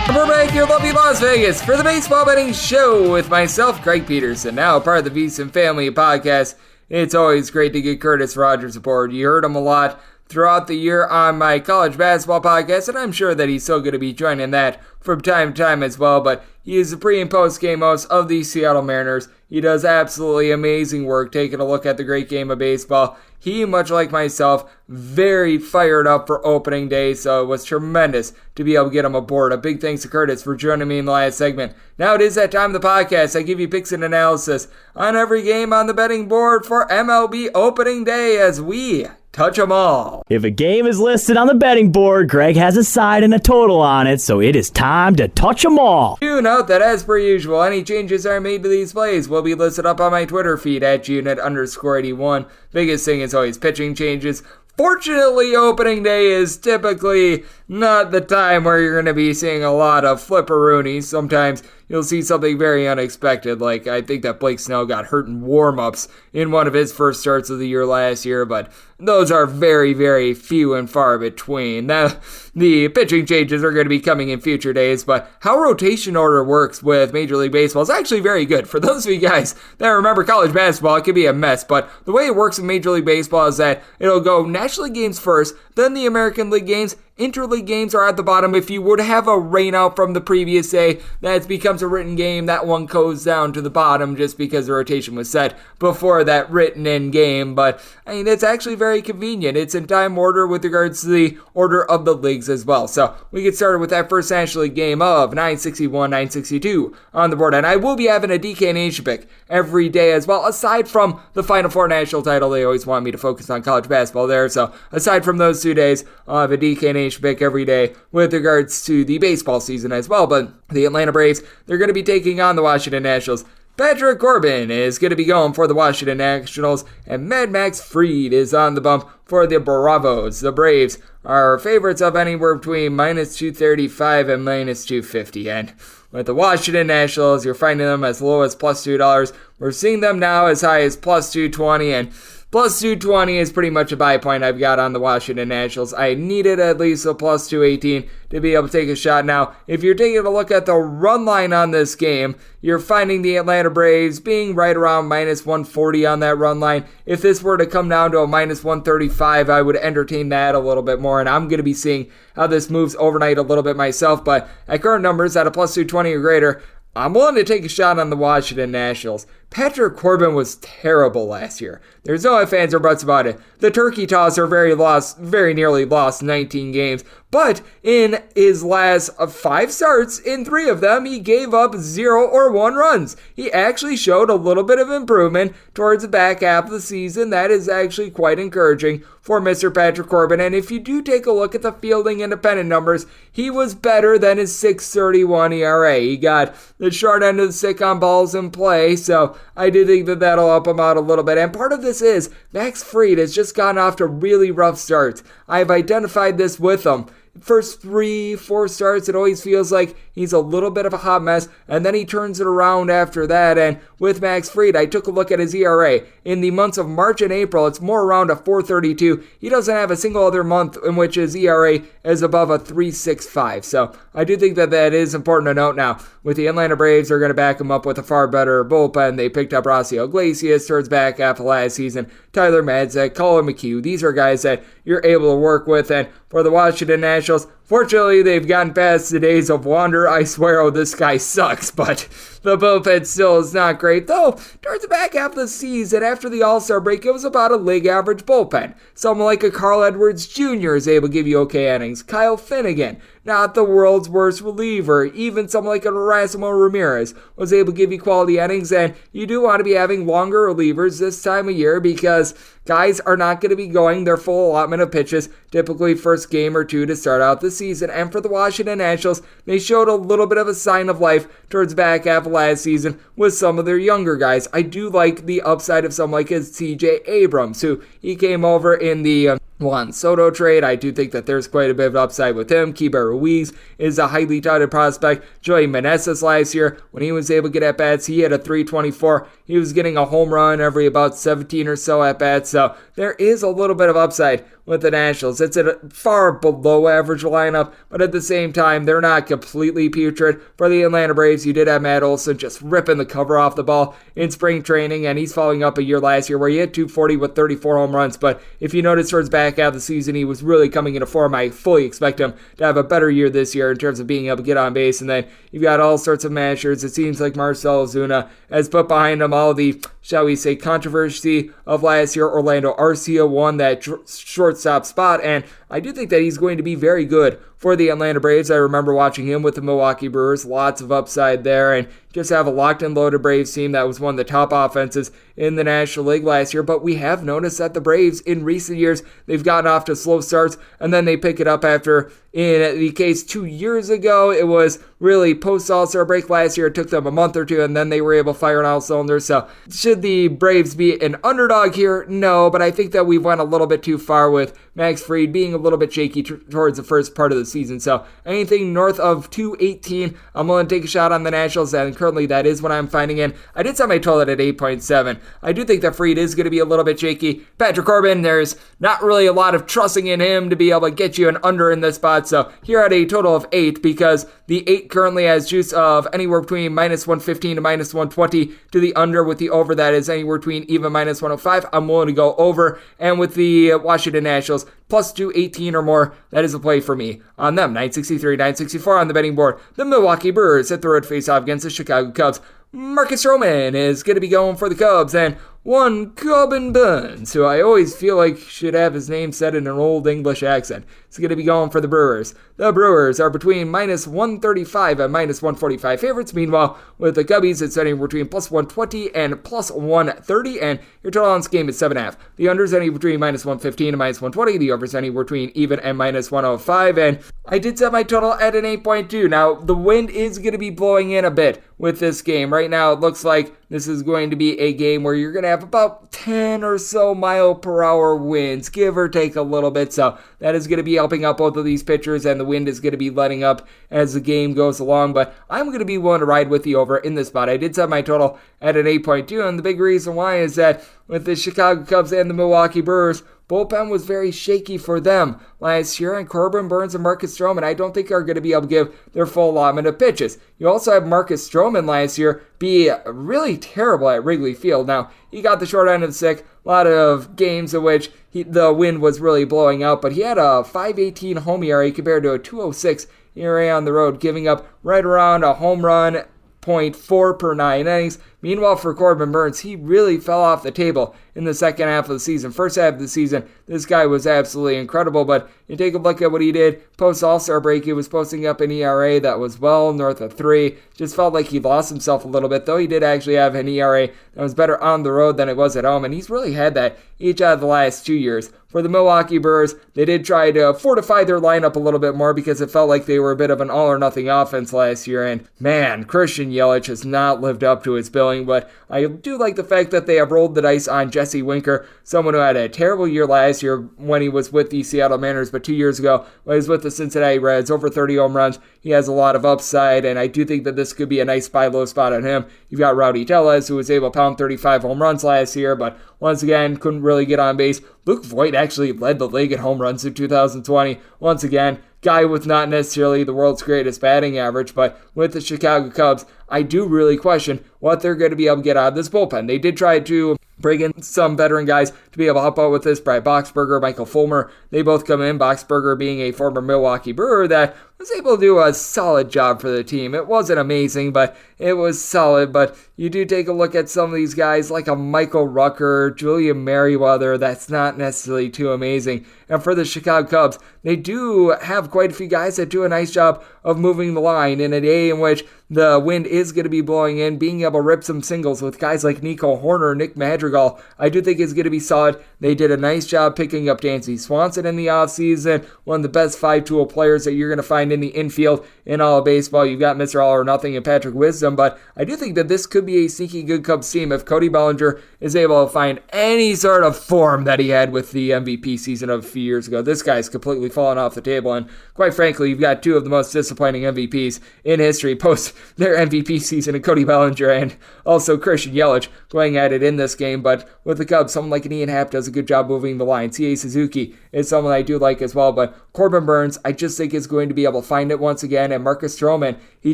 We're back here in lovely Las Vegas for the Baseball Betting Show with myself, Greg Peterson, now a part of the VSiN family of podcasts. It's always great to get Curtis Rogers aboard. You heard him a lot throughout the year on my college basketball podcast, and I'm sure that he's still going to be joining that from time to time as well, but he is the pre- and post-game host of the Seattle Mariners. He does absolutely amazing work taking a look at the great game of baseball. He, much like myself, very fired up for opening day, so it was tremendous to be able to get him aboard. A big thanks to Curtis for joining me in the last segment. Now it is that time of the podcast. I give you picks and analysis on every game on the betting board for MLB opening day as we touch 'em all. If a game is listed on the betting board, Greg has a side and a total on it, so it is time to touch 'em all. Do note that, as per usual, any changes are made to these plays will be listed up on my Twitter feed at unit_81. Biggest thing is always pitching changes. Fortunately, opening day is typically not the time where you're going to be seeing a lot of flipperoonies. Sometimes you'll see something very unexpected, like I think that Blake Snell got hurt in warm-ups in one of his first starts of the year last year, but those are very, very few and far between. Now, the pitching changes are going to be coming in future days, but how rotation order works with Major League Baseball is actually very good. For those of you guys that remember college basketball, it can be a mess, but the way it works in Major League Baseball is that it'll go National League games first, then the American League games. Interleague games are at the bottom. If you were to have a rainout from the previous day, that becomes a written game. That one goes down to the bottom just because the rotation was set before that written in game. But, I mean, it's actually very convenient. It's in time order with regards to the order of the leagues as well. So we get started with that first National League game of 961, 962 on the board. And I will be having a DK Nation pick every day as well. Aside from the Final Four national title, they always want me to focus on college basketball there. So aside from those 2 days, I'll have a DK Nation pick every day with regards to the baseball season as well. But the Atlanta Braves, they're going to be taking on the Washington Nationals. Patrick Corbin is going to be going for the Washington Nationals, and Mad Max Fried is on the bump for the Bravos. The Braves are favorites of anywhere between minus 235 and minus 250. And with the Washington Nationals, you're finding them as low as plus $2. We're seeing them now as high as plus 220, and plus 220 is pretty much a buy point I've got on the Washington Nationals. I needed at least a plus 218 to be able to take a shot. Now, if you're taking a look at the run line on this game, you're finding the Atlanta Braves being right around minus 140 on that run line. If this were to come down to a minus 135, I would entertain that a little bit more, and I'm going to be seeing how this moves overnight a little bit myself. But at current numbers, at a plus 220 or greater, I'm willing to take a shot on the Washington Nationals. Patrick Corbin was terrible last year. There's no ifs, ands, or buts about it. The turkey tosser very nearly lost 19 games, but in his last 5 starts, in 3 of them, he gave up 0 or 1 runs. He actually showed a little bit of improvement towards the back half of the season. That is actually quite encouraging for Mr. Patrick Corbin, and if you do take a look at the fielding independent numbers, he was better than his 6.31 ERA. He got the short end of the stick on balls in play, so I do think that that'll help him out a little bit. And part of this is Max Fried has just gotten off to really rough starts. I've identified this with him. First 3-4 starts, it always feels like he's a little bit of a hot mess, and then he turns it around after that. And with Max Fried, I took a look at his ERA. In the months of March and April, it's more around a 4.32. He doesn't have a single other month in which his ERA is above a 3.65. So I do think that that is important to note. Now, with the Atlanta Braves, they're going to back him up with a far better bullpen. They picked up Rossio Iglesias towards back half of last season, Tyler Madzek, Colin McHugh. These are guys that you're able to work with. And for the Washington Nationals, fortunately, they've gotten past the days of Wander. I swear, oh, this guy sucks, but the bullpen still is not great. Though, towards the back half of the season, after the All-Star break, it was about a league average bullpen. Someone like a Carl Edwards Jr. is able to give you okay innings. Kyle Finnegan, not the world's worst reliever. Even someone like a Erasmo Ramirez was able to give you quality innings, and you do want to be having longer relievers this time of year because guys are not going to be going their full allotment of pitches, typically first game or 2 to start out the season. And for the Washington Nationals, they showed a little bit of a sign of life towards back half of last season with some of their younger guys. I do like the upside of someone like his TJ Abrams, who he came over in the Juan Soto trade. I do think that there's quite a bit of upside with him. Keibert Ruiz is a highly touted prospect. Joey Meneses last year, when he was able to get at-bats, he had a 3.24. He was getting a home run every about 17 or so at-bats, so there is a little bit of upside with the Nationals. It's a far below average lineup, but at the same time, they're not completely putrid. For the Atlanta Braves, you did have Matt Olson just ripping the cover off the ball in spring training, and he's following up a year last year where he had 240 with 34 home runs, but if you notice towards back half of the season, he was really coming into form. I fully expect him to have a better year this year in terms of being able to get on base, and then you've got all sorts of mashers. It seems like Marcell Ozuna has put behind him all the, shall we say, controversy of last year. Orlando Arcia won that shortstop spot, and I do think that he's going to be very good for the Atlanta Braves. I remember watching him with the Milwaukee Brewers. Lots of upside there, and just have a locked and loaded Braves team that was one of the top offenses in the National League last year. But we have noticed that the Braves in recent years, they've gotten off to slow starts and then they pick it up after. In the case 2 years ago, it was really post All-Star break last year. It took them a month or two and then they were able to fire on all cylinders. So should the Braves be an underdog here? No, but I think that we went a little bit too far with Max Fried being a little bit shaky towards the first part of the season. So anything north of 218, I'm willing to take a shot on the Nationals, and currently that is what I'm finding in. I did set my total at 8.7. I do think that Fried is going to be a little bit shaky. Patrick Corbin, there's not really a lot of trusting in him to be able to get you an under in this spot. So here at a total of 8, because the 8 currently has juice of anywhere between minus 115 to minus 120 to the under, with the over that is anywhere between even minus 105. I'm willing to go over, and with the Washington Nationals plus 218 or more, that is a play for me on them. 963, 964 on the betting board. The Milwaukee Brewers hit the road face-off against the Chicago Cubs. Marcus Stroman is going to be going for the Cubs, and one Corbin Burns, who I always feel like should have his name said in an old English accent, is going to be going for the Brewers. The Brewers are between minus 135 and minus 145 favorites. Meanwhile, with the Cubbies, it's setting between plus 120 and plus 130, and your total on this game is 7.5. The under is setting between minus 115 and minus 120. The over is setting between even and minus 105, and I did set my total at an 8.2. Now, the wind is going to be blowing in a bit with this game. Right now, it looks like this is going to be a game where you're going to have about 10 or so mile per hour winds, give or take a little bit. So that is going to be helping out both of these pitchers, and the wind is going to be letting up as the game goes along. But I'm going to be willing to ride with the over in this spot. I did set my total at an 8.2, and the big reason why is that with the Chicago Cubs and the Milwaukee Brewers, bullpen was very shaky for them last year, and Corbin Burns and Marcus Stroman I don't think are going to be able to give their full allotment of pitches. You also have Marcus Stroman last year be really terrible at Wrigley Field. Now, he got the short end of the stick, a lot of games in which the wind was really blowing out, but he had a 5.18 home ERA compared to a 2.06 ERA on the road, giving up right around a home run 0.4 per 9 innings. Meanwhile, for Corbin Burns, he really fell off the table in the second half of the season. First half of the season, this guy was absolutely incredible, but you take a look at what he did post All-Star break. He was posting up an ERA that was well north of 3. Just felt like he lost himself a little bit, though he did actually have an ERA that was better on the road than it was at home, and he's really had that each out of the last 2 years. For the Milwaukee Brewers, they did try to fortify their lineup a little bit more because it felt like they were a bit of an all-or-nothing offense last year, and man, Christian Yelich has not lived up to his billing, but I do like the fact that they have rolled the dice on Jesse Winker, someone who had a terrible year last year when he was with the Seattle Mariners, but 2 years ago when he was with the Cincinnati Reds, over 30 home runs. He has a lot of upside, and I do think that this could be a nice buy low spot on him. You've got Rowdy Tellez, who was able to pound 35 home runs last year, but once again, couldn't really get on base. Luke Voigt actually led the league in home runs in 2020. Once again, guy with not necessarily the world's greatest batting average, but with the Chicago Cubs, I do really question what they're going to be able to get out of this bullpen. They did try to bring in some veteran guys to be able to help out with this. Brad Boxberger, Michael Fulmer, they both come in. Boxberger being a former Milwaukee Brewer that was able to do a solid job for the team. It wasn't amazing, but it was solid. But you do take a look at some of these guys like a Michael Rucker, Julian Merriweather, that's not necessarily too amazing. And for the Chicago Cubs, they do have quite a few guys that do a nice job of moving the line in a day in which the wind is going to be blowing in. Being able to rip some singles with guys like Nico Horner, Nick Madrigal, I do think is going to be solid. They did a nice job picking up Dansby Swanson in the offseason, one of the best 5-tool players that you're going to find in the infield in all of baseball. You've got Mr. All-or-Nothing and Patrick Wisdom, but I do think that this could be a sneaky good Cubs team if Cody Bellinger is able to find any sort of form that he had with the MVP season of a few years ago. This guy's completely fallen off the table, and quite frankly, you've got two of the most disappointing MVPs in history post their MVP season in Cody Bellinger and also Christian Yelich going at it in this game. But with the Cubs, someone like an Ian Happ does a good job moving the line. C.A. Suzuki is someone I do like as well, but Corbin Burns, I just think is going to be able able to find it once again. And Marcus Stroman, he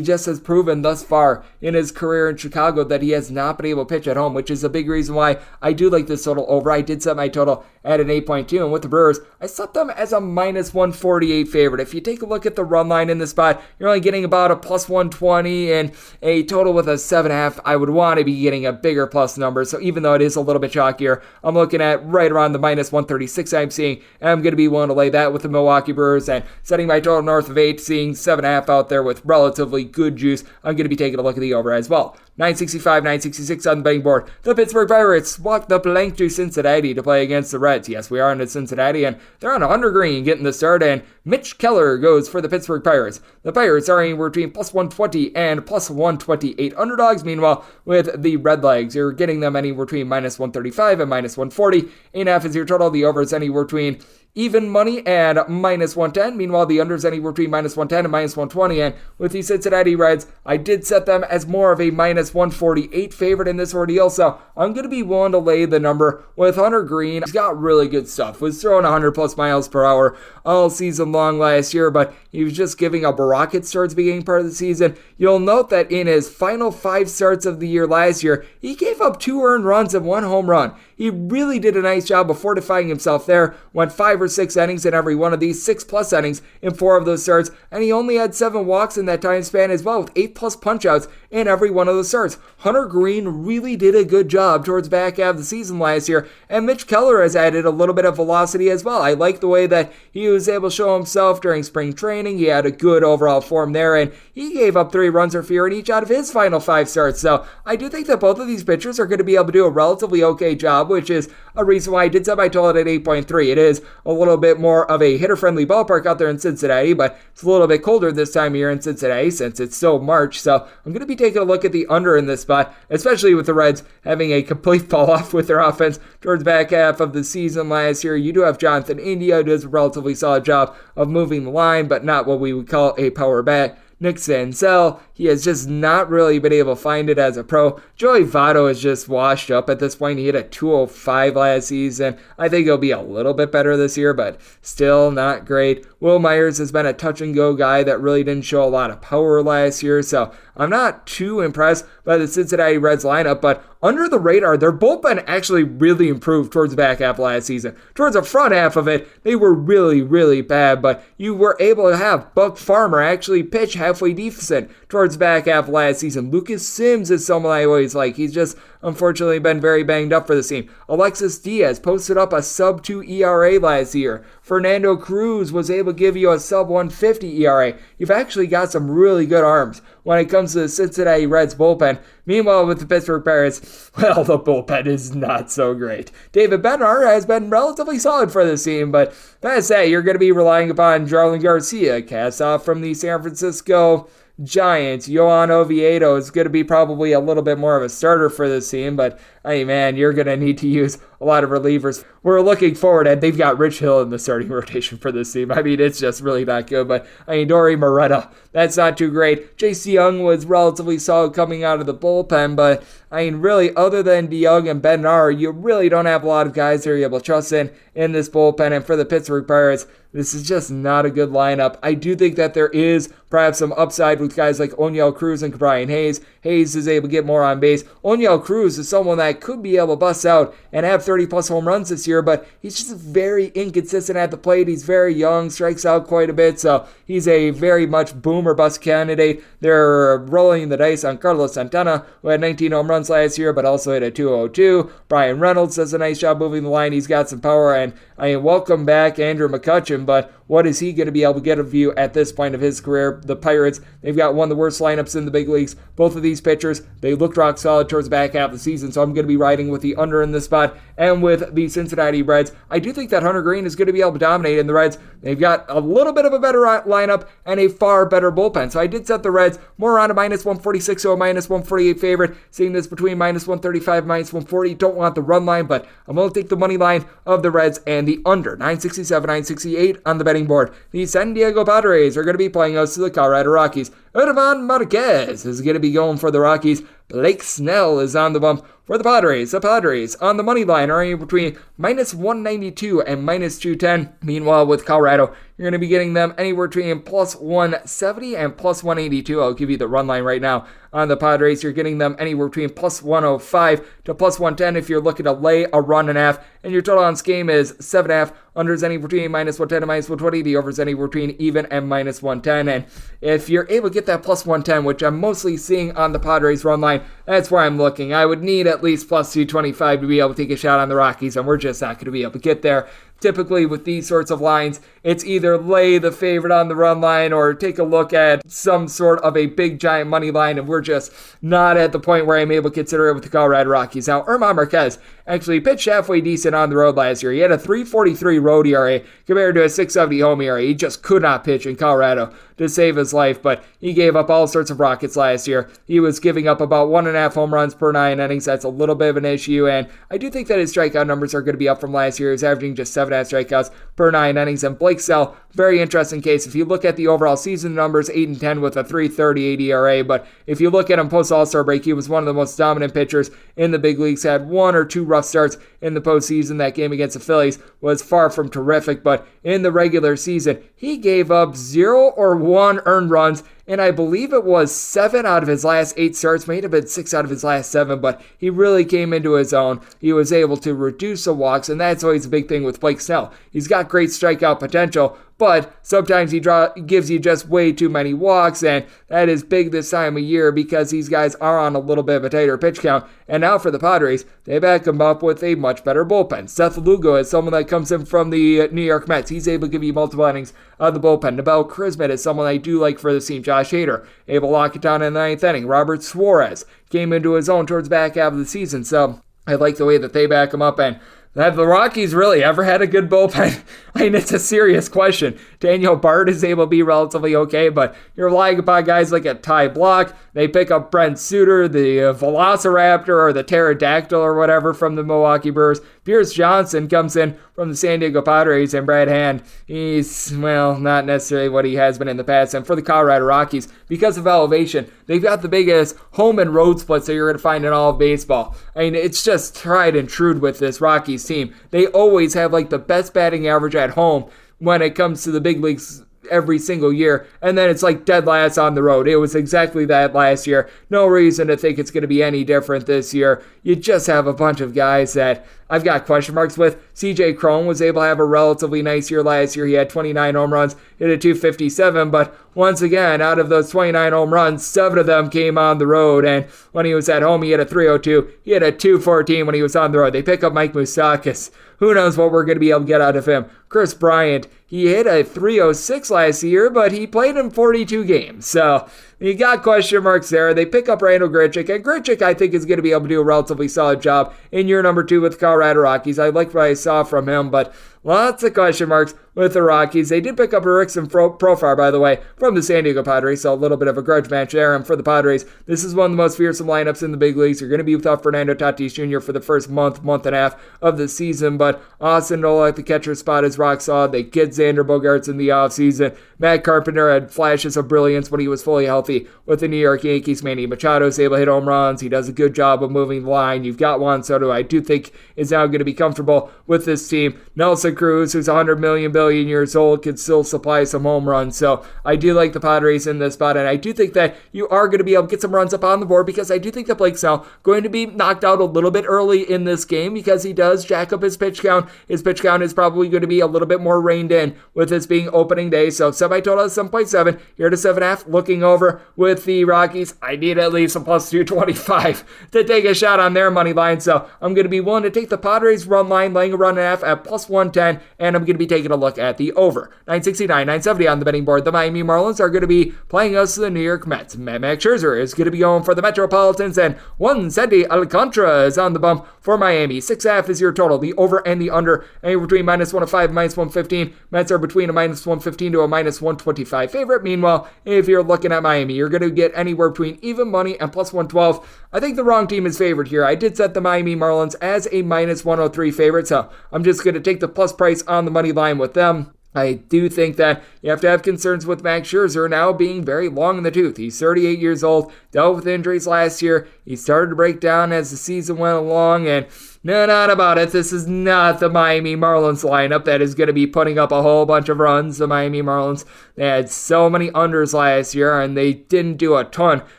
just has proven thus far in his career in Chicago that he has not been able to pitch at home, which is a big reason why I do like this total over. I did set my total at an 8.2, and with the Brewers, I set them as a minus 148 favorite. If you take a look at the run line in this spot, you're only getting about a plus 120 and a total with a 7.5. I would want to be getting a bigger plus number, so even though it is a little bit chalkier, I'm looking at right around the minus 136 I'm seeing, and I'm going to be willing to lay that with the Milwaukee Brewers, and setting my total north of 8, seeing 7.5 out there with relatively good juice. I'm going to be taking a look at the over as well. 965, 966 on the betting board. The Pittsburgh Pirates walk the plank to Cincinnati to play against the Reds. Yes, we are in Cincinnati, and they're on 100 green getting the start, and Mitch Keller goes for the Pittsburgh Pirates. The Pirates are anywhere between plus 120 and plus 128 underdogs. Meanwhile, with the Redlegs, you're getting them anywhere between minus 135 and minus 140. 8.5 is your total. The over is anywhere between even money and minus 110. Meanwhile, the under is anywhere between minus 110 and minus 120. And with the Cincinnati Reds, I did set them as more of a minus 148 favorite in this ordeal. So I'm going to be willing to lay the number with Hunter Green. He's got really good stuff. Was throwing 100 plus miles per hour all season long last year, but he was just giving up rocket starts beginning part of the season. You'll note that in his final 5 starts of the year last year, he gave up 2 earned runs and 1 home run. He really did a nice job of fortifying himself there. Went 5 or 6 innings in every one of these, 6 plus innings in 4 of those starts, and he only had 7 walks in that time span as well, with 8 plus punch-outs in every one of those starts. Hunter Green really did a good job towards back half of the season last year, and Mitch Keller has added a little bit of velocity as well. I like the way that he was able to show himself during spring training. He had a good overall form there, and he gave up 3 runs or fewer in each out of his final 5 starts. So I do think that both of these pitchers are going to be able to do a relatively okay job, which is a reason why I did set my total at 8.3. It is a little bit more of a hitter-friendly ballpark out there in Cincinnati, but it's a little bit colder this time of year in Cincinnati since it's still March. So I'm going to be taking a look at the under in this spot, especially with the Reds having a complete fall-off with their offense towards back half of the season last year. You do have Jonathan India, who does a relatively solid job of moving the line, but not what we would call a power bat. Nick Senzel, he has just not really been able to find it as a pro. Joey Votto is just washed up at this point. He hit a 205 last season. I think he'll be a little bit better this year, but still not great. Will Myers has been a touch-and-go guy that really didn't show a lot of power last year, so I'm not too impressed by the Cincinnati Reds lineup, but under the radar, their bullpen actually really improved towards the back half last season. Towards the front half of it, they were really, really bad, but you were able to have Buck Farmer actually pitch halfway decent towards the back half last season. Lucas Sims is someone I always like. He's just unfortunately been very banged up for the team. Alexis Diaz posted up a sub-2 ERA last year. Fernando Cruz was able to give you a sub-150 ERA. You've actually got some really good arms when it comes to the Cincinnati Reds bullpen. Meanwhile, with the Pittsburgh Pirates, well, the bullpen is not so great. David Bednar has been relatively solid for this team, but that said, you're going to be relying upon Jarlin Garcia, cast off from the San Francisco Giants. Johan Oviedo is going to be probably a little bit more of a starter for this team, but hey man, you're going to need to use a lot of relievers. We're looking forward, and they've got Rich Hill in the starting rotation for this team. I mean, it's just really not good, but I mean, Dory Moretta, that's not too great. J.C. Young was relatively solid coming out of the bullpen, but I mean, really, other than DeYoung and Bednar, you really don't have a lot of guys that are able to trust in this bullpen, and for the Pittsburgh Pirates, this is just not a good lineup. I do think that there is perhaps some upside with guys like Oniel Cruz and Brian Hayes. Hayes is able to get more on base. Oniel Cruz is someone that could be able to bust out and have 30-plus home runs this year, but he's just very inconsistent at the plate. He's very young, strikes out quite a bit, so he's a very much boom or bust candidate. They're rolling the dice on Carlos Santana, who had 19 home runs last year, but also hit a 202. Brian Reynolds does a nice job moving the line. He's got some power, and I mean, welcome back Andrew McCutchen, but what is he going to be able to get of you at this point of his career? The Pirates, they've got one of the worst lineups in the big leagues. Both of these pitchers, they looked rock solid towards the back half of the season, so I'm going to be riding with the under in this spot. And with the Cincinnati Reds, I do think that Hunter Green is going to be able to dominate in the Reds. They've got a little bit of a better lineup and a far better bullpen. So I did set the Reds more around a minus 146 or a minus 148 favorite, seeing this between minus 135 minus 140. Don't want the run line, but I'm going to take the money line of the Reds and the under. 967, 968 on the betting board. The San Diego Padres are going to be playing host to the Colorado Rockies. Ervan Marquez is going to be going for the Rockies. Blake Snell is on the bump for the Padres. The Padres on the money line are between minus 192 and minus 210. Meanwhile, with Colorado, you're going to be getting them anywhere between plus 170 and plus 182. I'll give you the run line right now. On the Padres, you're getting them anywhere between plus 105 to plus 110 if you're looking to lay a run and a half. And your total on this game is 7.5. Unders anywhere between minus 110 and minus 120. The overs anywhere between even and minus 110. And if you're able to get that plus 110, which I'm mostly seeing on the Padres run line, that's where I'm looking. I would need at least plus 225 to be able to take a shot on the Rockies, and we're just not going to be able to get there. Typically with these sorts of lines, it's either lay the favorite on the run line or take a look at some sort of a big giant money line, and we're just not at the point where I'm able to consider it with the Colorado Rockies. Now, German Marquez actually pitched halfway decent on the road last year. He had a 3.43 road ERA compared to a 6.70 home ERA. He just could not pitch in Colorado to save his life, but he gave up all sorts of rockets last year. He was giving up about 1.5 home runs per 9 innings. That's a little bit of an issue, and I do think that his strikeout numbers are going to be up from last year. He's averaging just 7.5 strikeouts per 9 innings, and Blake Snell, very interesting case. If you look at the overall season numbers, 8-10 with a 3.38 ERA, but if you look at him post All-Star break, he was one of the most dominant pitchers in the big leagues, had 1 or 2 rough starts in the postseason. That game against the Phillies was far from terrific, but in the regular season, he gave up 0 or 1 earned runs, and I believe it was 7 out of his last 8 starts, may have been 6 out of his last 7, but he really came into his own. He was able to reduce the walks, and that's always a big thing with Blake Snell. He's got great strikeout potential, but sometimes he gives you just way too many walks, and that is big this time of year because these guys are on a little bit of a tighter pitch count. And now for the Padres, they back him up with a much better bullpen. Seth Lugo is someone that comes in from the New York Mets. He's able to give you multiple innings out of the bullpen. Nabel Christmas is someone I do like for the team. Josh Hader, able to lock it down in the 9th inning. Robert Suarez came into his own towards the back half of the season, so I like the way that they back him up. And have the Rockies really ever had a good bullpen? I mean, it's a serious question. Daniel Bard is able to be relatively okay, but you're relying upon guys like a Ty Block. They pick up Brent Suter, the Velociraptor or the Pterodactyl or whatever from the Milwaukee Brewers. Pierce Johnson comes in from the San Diego Padres, and Brad Hand, he's, well, not necessarily what he has been in the past. And for the Colorado Rockies, because of elevation, they've got the biggest home and road splits that you're going to find in all of baseball. I mean, it's just tried and true with this Rockies team. They always have like the best batting average at home when it comes to the big leagues every single year, and then it's like dead last on the road. It was exactly that last year. No reason to think it's going to be any different this year. You just have a bunch of guys that I've got question marks with. CJ Cron was able to have a relatively nice year last year. He had 29 home runs, hit a 257, but once again, out of those 29 home runs, 7 of them came on the road, and when he was at home, he had a 302. He had a 214 when he was on the road. They pick up Mike Moustakas. Who knows what we're going to be able to get out of him. Chris Bryant, he hit a 306 last year, but he played in 42 games. So you got question marks there. They pick up Randal Grichuk, and Grichuk, I think, is going to be able to do a relatively solid job in year number 2 with the Colorado Rockies. I liked what I saw from him, but lots of question marks with the Rockies. They did pick up Erickson Profar, by the way, from the San Diego Padres, so a little bit of a grudge match there. And for the Padres, this is one of the most fearsome lineups in the big leagues. You're going to be without Fernando Tatis Jr. for the first month and a half of the season, but Austin Nola at the catcher spot is rock solid. They get Xander Bogaerts in the offseason. Matt Carpenter had flashes of brilliance when he was fully healthy with the New York Yankees. Manny Machado is able to hit home runs. He does a good job of moving the line. You've got Juan Soto, I do think, is now going to be comfortable with this team. Nelson Cruz, who's 100 billion years old, can still supply some home runs. So I do like the Padres in this spot, and I do think that you are going to be able to get some runs up on the board because I do think that Blake Snell going to be knocked out a little bit early in this game because he does jack up his pitch count. His pitch count is probably going to be a little bit more reined in with this being opening day. So semi-total is 7.7. Here to 7.5. Looking over with the Rockies, I need at least some plus 225 to take a shot on their money line. So I'm going to be willing to take the Padres run line, laying a run and a half at plus 110, and I'm going to be taking a look at the over. 969, 970 on the betting board. The Miami Marlins are going to be playing us the New York Mets. Max Scherzer is going to be going for the Metropolitans, and Juan Sandy Alcantara is on the bump for Miami. 6.5 is your total. The over and the under, anywhere between minus 105 and minus 115. Mets are between a minus 115 to a minus 125 favorite. Meanwhile, if you're looking at Miami, you're going to get anywhere between even money and plus 112. I think the wrong team is favored here. I did set the Miami Marlins as a minus 103 favorite, so I'm just going to take the plus price on the money line with them. I do think that you have to have concerns with Max Scherzer now being very long in the tooth. He's 38 years old, dealt with injuries last year. He started to break down as the season went along, and No doubt about it, this is not the Miami Marlins lineup that is going to be putting up a whole bunch of runs. The Miami Marlins, they had so many unders last year, and they didn't do a ton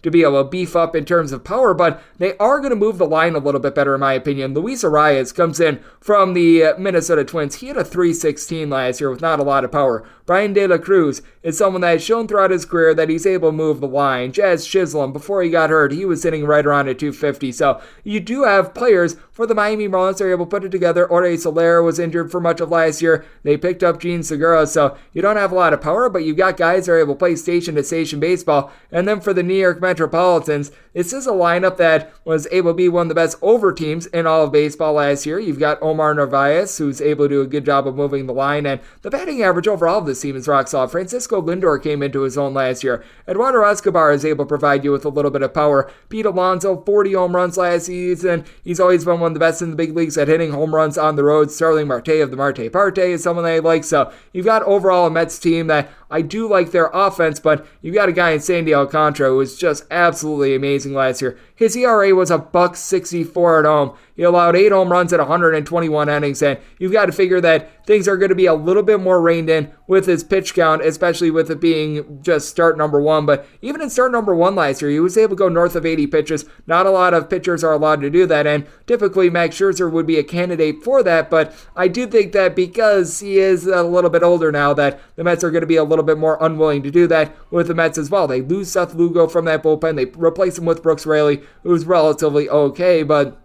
to be able to beef up in terms of power, but they are going to move the line a little bit better in my opinion. Luis Arias comes in from the Minnesota Twins. He had a 316 last year with not a lot of power. Brian De La Cruz is someone that has shown throughout his career that he's able to move the line. Jazz Chisholm, before he got hurt, he was sitting right around at 250, so you do have players for the Miami Marlins that are able to put it together. Jorge Soler was injured for much of last year. They picked up Gene Segura, so you don't have a lot of power, but you've got guys that are able to play station-to-station baseball. And then for the New York Metropolitans, this is a lineup that was able to be one of the best over teams in all of baseball last year. You've got Omar Narvaez, who's able to do a good job of moving the line, and the batting average overall of this team is rock solid. Francisco Lindor came into his own last year. Eduardo Escobar is able to provide you with a little bit of power. Pete Alonso, 40 home runs last season. He's always been one of the best in the big leagues at hitting home runs on the road. Starling Marte of the Marte Parte is someone that I like. So you've got overall a Mets team that I do like their offense, but you've got a guy in Sandy Alcantara who was just absolutely amazing last year. His ERA was $1.64 at home. He allowed 8 home runs at 121 innings, and you've got to figure that things are going to be a little bit more reined in with his pitch count, especially with it being just start number 1. But even in start number 1 last year, he was able to go north of 80 pitches. Not a lot of pitchers are allowed to do that, and typically Max Scherzer would be a candidate for that, but I do think that because he is a little bit older now, that the Mets are going to be a little bit more unwilling to do that with the Mets as well. They lose Seth Lugo from that bullpen. They replace him with Brooks Raley, who's relatively okay, but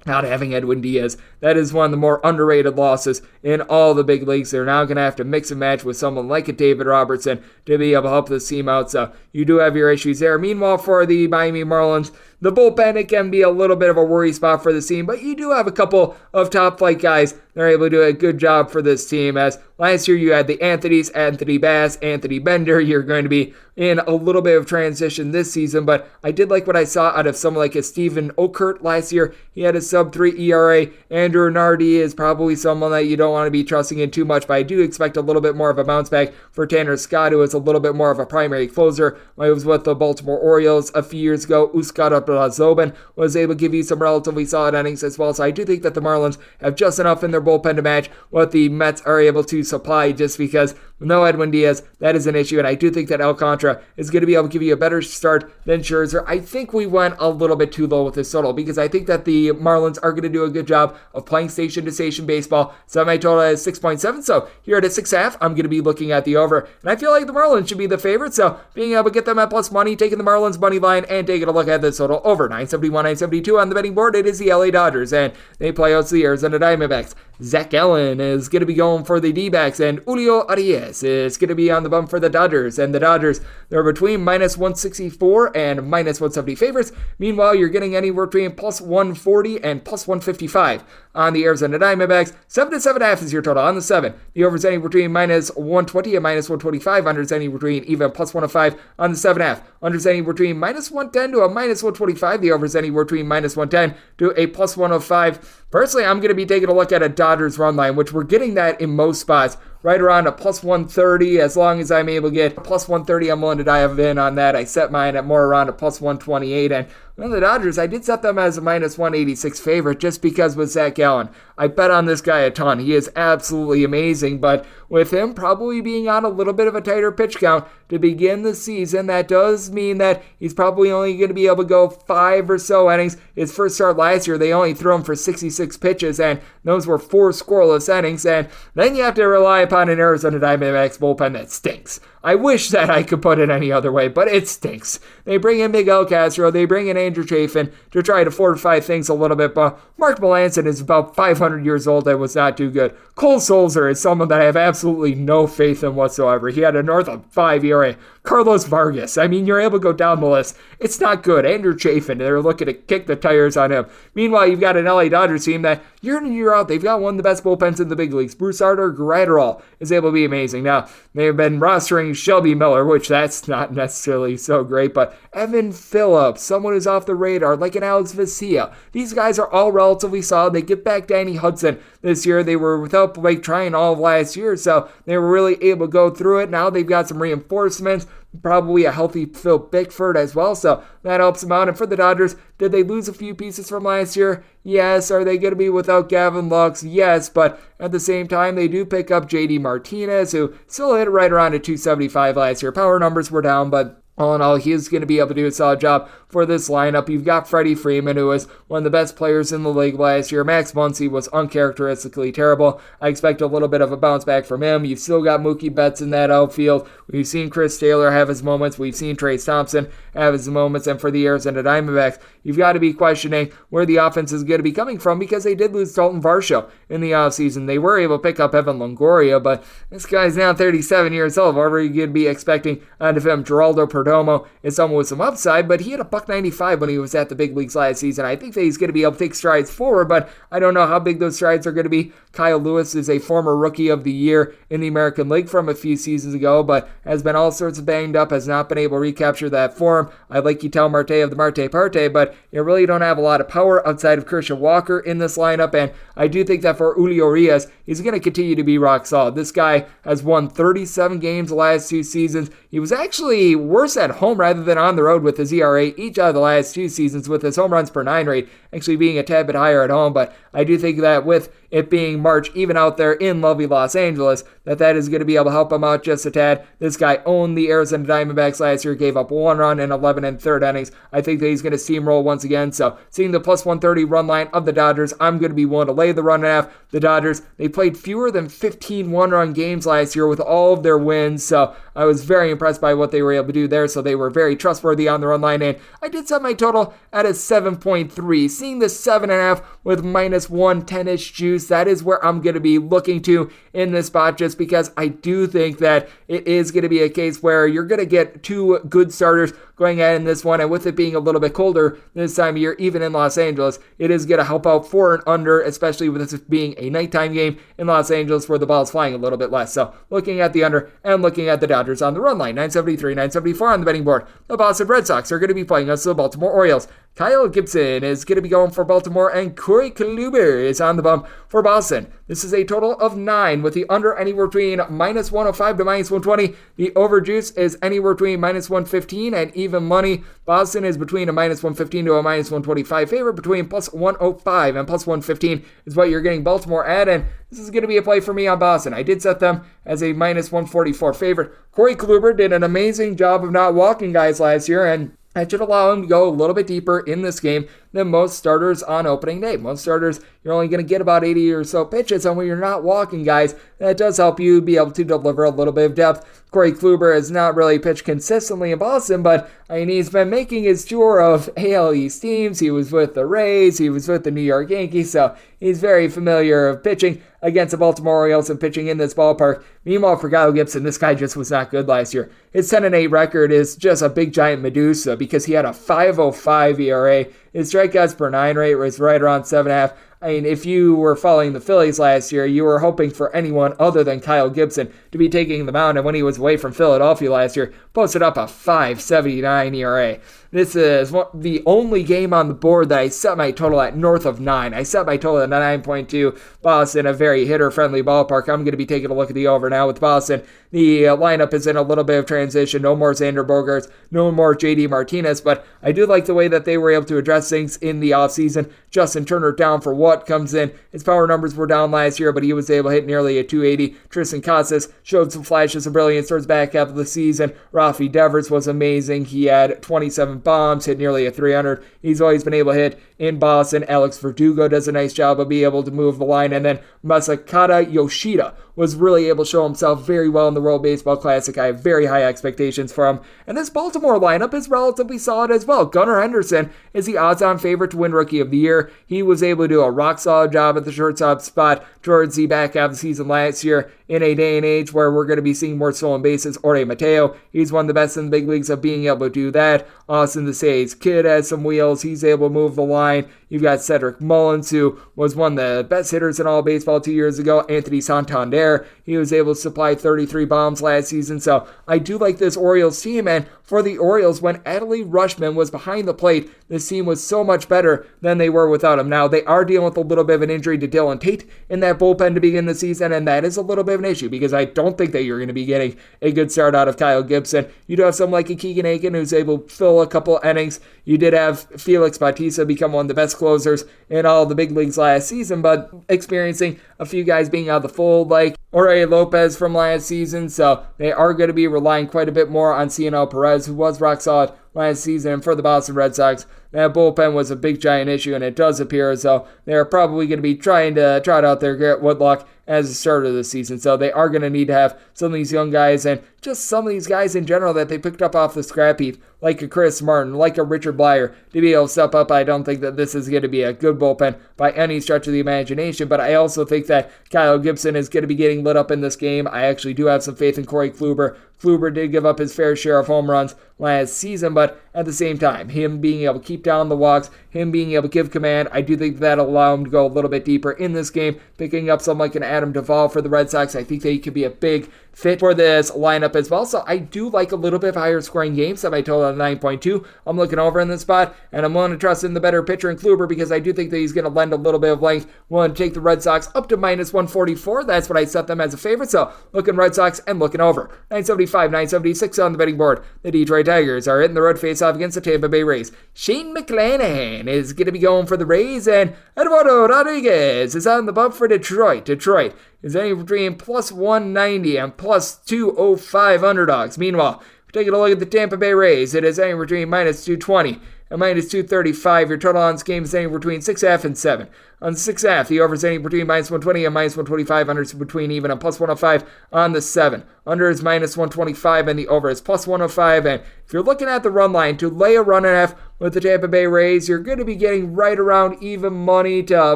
not having Edwin Diaz, that is one of the more underrated losses in all the big leagues. They're now going to have to mix and match with someone like a David Robertson to be able to help this team out, so you do have your issues there. Meanwhile, for the Miami Marlins, the bullpen, it can be a little bit of a worry spot for the team, but you do have a couple of top-flight guys that are able to do a good job for this team, as last year you had the Anthonys, Anthony Bass, Anthony Bender. You're going to be in a little bit of transition this season, but I did like what I saw out of someone like a Steven Okert last year. He had a sub-3 ERA. Andrew Nardi is probably someone that you don't want to be trusting in too much, but I do expect a little bit more of a bounce back for Tanner Scott, who is a little bit more of a primary closer. When he was with the Baltimore Orioles a few years ago, Uskar Abdulazobin was able to give you some relatively solid innings as well, so I do think that the Marlins have just enough in their bullpen to match what the Mets are able to supply, just because no Edwin Diaz, that is an issue, and I do think that Alcantara is going to be able to give you a better start than Scherzer. I think we went a little bit too low with this total, because I think that the Marlins are going to do a good job of playing station-to-station baseball. So my total is 6.7, so here at a 6.5, I'm going to be looking at the over, and I feel like the Marlins should be the favorite, so being able to get them at plus money, taking the Marlins money line, and taking a look at this total over 971, 972 on the betting board, it is the LA Dodgers, and they play out the Arizona Diamondbacks. Zach Gallen is going to be going for the D-backs, and Julio Arias is going to be on the bump for the Dodgers. And the Dodgers, they're between minus 164 and minus 170 favorites. Meanwhile, you're getting anywhere between plus 140 and plus 155 on the Arizona Diamondbacks. 7 to 7.5 is your total on the 7. The over is anywhere between minus 120 and minus 125. Under is anywhere between even plus 105 on the 7.5. Under is anywhere between minus 110 to a minus 125. The over is anywhere between minus 110 to a plus 105. Personally, I'm going to be taking a look at a Dodgers run line, which we're getting that in most spots, right around a plus 130. As long as I'm able to get plus 130, I'm willing to dive in on that. I set mine at more around a plus 128, and the Dodgers, I did set them as a minus 186 favorite just because with Zach Gallen. I bet on this guy a ton. He is absolutely amazing, but with him probably being on a little bit of a tighter pitch count to begin the season, that does mean that he's probably only going to be able to go 5 or so innings. His first start last year, they only threw him for 66 pitches, and those were 4 scoreless innings, and then you have to rely upon an Arizona Diamondbacks bullpen that stinks. I wish that I could put it any other way, but it stinks. They bring in Miguel Castro, they bring in Andrew Chafin to try to fortify things a little bit, but Mark Melancon is about 500 years old and was not too good. Cole Sulzer is someone that I have absolutely no faith in whatsoever. He had a north of 5 ERA. Carlos Vargas, I mean, you're able to go down the list. It's not good. Andrew Chafin, they're looking to kick the tires on him. Meanwhile, you've got an LA Dodgers team that year in and year out, they've got one of the best bullpens in the big leagues. Bruce Arthur Gratterall is able to be amazing. Now, they've been rostering Shelby Miller, which that's not necessarily so great, but Evan Phillips, someone who's off the radar, like an Alex Vesia. These guys are all relatively solid. They get back Danny Hudson this year. They were without Blake Tryon all of last year, so they were really able to go through it. Now they've got some reinforcements. probably a healthy Phil Bickford as well, so that helps them out. And for the Dodgers, did they lose a few pieces from last year? Yes. Are they going to be without Gavin Lux? Yes, but at the same time, they do pick up JD Martinez, who still hit right around a 275 last year. Power numbers were down, but all in all, he's going to be able to do a solid job for this lineup. You've got Freddie Freeman, who was one of the best players in the league last year. Max Muncy was uncharacteristically terrible. I expect a little bit of a bounce back from him. You've still got Mookie Betts in that outfield. We've seen Chris Taylor have his moments. We've seen Trace Thompson have his moments. And for the Arizona Diamondbacks, you've got to be questioning where the offense is going to be coming from, because they did lose Dalton Varsho in the offseason. They were able to pick up Evan Longoria, but this guy's now 37 years old. What are you going to be expecting out of him? Geraldo Perdomo is someone with some upside, but he had a $195 when he was at the big leagues last season. I think that he's going to be able to take strides forward, but I don't know how big those strides are going to be. Kyle Lewis is a former Rookie of the Year in the American League from a few seasons ago, but has been all sorts of banged up, has not been able to recapture that form. I like Ketel Marte of the Marte Parte, but you really don't have a lot of power outside of Christian Walker in this lineup, and I do think that for Julio Urias, he's going to continue to be rock solid. This guy has won 37 games the last 2 seasons. He was actually worse at home rather than on the road with his ERA each out of the last 2 seasons, with his home runs per 9 rate actually being a tad bit higher at home. But I do think that with it being March, even out there in lovely Los Angeles, that is going to be able to help him out just a tad. This guy owned the Arizona Diamondbacks last year, gave up 1 run in 11 and third innings. I think that he's going to steamroll once again. So seeing the plus 130 run line of the Dodgers, I'm going to be willing to lay the run and a half. The Dodgers, they played fewer than 15 one-run games last year with all of their wins, so I was very impressed by what they were able to do there. So they were very trustworthy on the run line, and I did set my total at a 7.3. Seeing the 7.5 with minus 110-ish juice, that is where I'm going to be looking to in this spot, just because I do think that it is going to be a case where you're going to get 2 good starters going at in this one, and with it being a little bit colder this time of year, even in Los Angeles, it is going to help out for an under, especially with this being a nighttime game in Los Angeles where the ball is flying a little bit less. So looking at the under and looking at the Dodgers on the run line, 973, 974 on the betting board. The Boston Red Sox are going to be playing against the Baltimore Orioles. Kyle Gibson is going to be going for Baltimore, and Corey Kluber is on the bump for Boston. This is a total of 9, with the under anywhere between minus 105 to minus 120. The over juice is anywhere between minus 115 and even money. Boston is between a minus 115 to a minus 125 favorite. Between plus 105 and plus 115 is what you're getting Baltimore at, and this is going to be a play for me on Boston. I did set them as a minus 144 favorite. Corey Kluber did an amazing job of not walking guys last year, and that should allow him to go a little bit deeper in this game than most starters on opening day. Most starters, you're only going to get about 80 or so pitches, and when you're not walking guys, that does help you be able to deliver a little bit of depth. Corey Kluber has not really pitched consistently in Boston, but he's been making his tour of AL East teams. He was with the Rays, he was with the New York Yankees, so he's very familiar of pitching against the Baltimore Orioles and pitching in this ballpark. Meanwhile, for Kyle Gibson, this guy just was not good last year. His 10-8 record is just a big giant Medusa because he had a 5.05 ERA. His strikeouts per 9 rate was right around 7.5. I mean, if you were following the Phillies last year, you were hoping for anyone other than Kyle Gibson to be taking the mound, and when he was away from Philadelphia last year, posted up a 5.79 ERA. This is the only game on the board that I set my total at north of 9. I set my total at 9.2. Boston, a very hitter-friendly ballpark. I'm going to be taking a look at the over now with Boston. The lineup is in a little bit of transition. No more Xander Bogaerts, no more JD Martinez, but I do like the way that they were able to address things in the offseason. Justin Turner down for what comes in. His power numbers were down last year, but he was able to hit nearly a 280. Tristan Casas showed some flashes of brilliance towards the back half of the season. Rafi Devers was amazing. He had 27 bombs, hit nearly a 300. He's always been able to hit in Boston. Alex Verdugo does a nice job of being able to move the line, and then Masakata Yoshida was really able to show himself very well in the World Baseball Classic. I have very high expectations for him. And this Baltimore lineup is relatively solid as well. Gunnar Henderson is the odds-on favorite to win Rookie of the Year. He was able to do a rock-solid job at the shortstop spot towards the back half of the season last year. In a day and age where we're going to be seeing more stolen bases, Jorge Mateo, he's one of the best in the big leagues of being able to do that. Austin DeSays Kid has some wheels. He's able to move the line. You've got Cedric Mullins, who was one of the best hitters in all baseball 2 years ago. Anthony Santander, he was able to supply 33 bombs last season. So I do like this Orioles team. And for the Orioles, when Adley Rutschman was behind the plate, the this team was so much better than they were without him. Now, they are dealing with a little bit of an injury to Dylan Tate in that bullpen to begin the season, and that is a little bit of an issue because I don't think that you're going to be getting a good start out of Kyle Gibson. You do have someone like a Keegan Aiken who's able to fill a couple innings. You did have Felix Bautista become one of the best closers in all the big leagues last season, but experiencing a few guys being out of the fold like Jorge Lopez from last season, so they are going to be relying quite a bit more on Cionel Perez, who was rock solid last season. And for the Boston Red Sox, that bullpen was a big giant issue, and it does appear as though they're probably going to be trying to trot out their Garrett Whitlock as a starter of the season. So they are going to need to have some of these young guys and just some of these guys in general that they picked up off the scrap heap, like a Chris Martin, like a Richard Blyer, to be able to step up. I don't think that this is going to be a good bullpen by any stretch of the imagination, but I also think that Kyle Gibson is going to be getting lit up in this game. I actually do have some faith in Corey Kluber. Kluber did give up his fair share of home runs last season, but at the same time, him being able to keep down the walks, him being able to give command, I do think that'll allow him to go a little bit deeper in this game. Picking up someone like an Adam Duvall for the Red Sox, I think that he could be a big fit for this lineup as well. So I do like a little bit of higher scoring games. That I told on 9.2. I'm looking over in this spot, and I'm willing to trust in the better pitcher in Kluber because I do think that he's going to lend a little bit of length. Willing to take the Red Sox up to minus 144. That's what I set them as a favorite. So looking Red Sox and looking over. 975, 976 on the betting board. The Detroit Tigers are hitting the road face-off against the Tampa Bay Rays. Shane McClanahan is going to be going for the Rays, and Eduardo Rodriguez is on the bump for Detroit. Detroit is anywhere between plus 190 and plus 205 underdogs. Meanwhile, taking a look at the Tampa Bay Rays, it is anywhere between minus 220 and minus 235. Your total on this game is anywhere between 6.5 and 7. On 6.5, the over is anywhere between minus 120 and minus 125. Under is between even and plus 105 on the 7. Under is minus 125 and the over is plus 105. And if you're looking at the run line to lay a run and a half with the Tampa Bay Rays, you're going to be getting right around even money to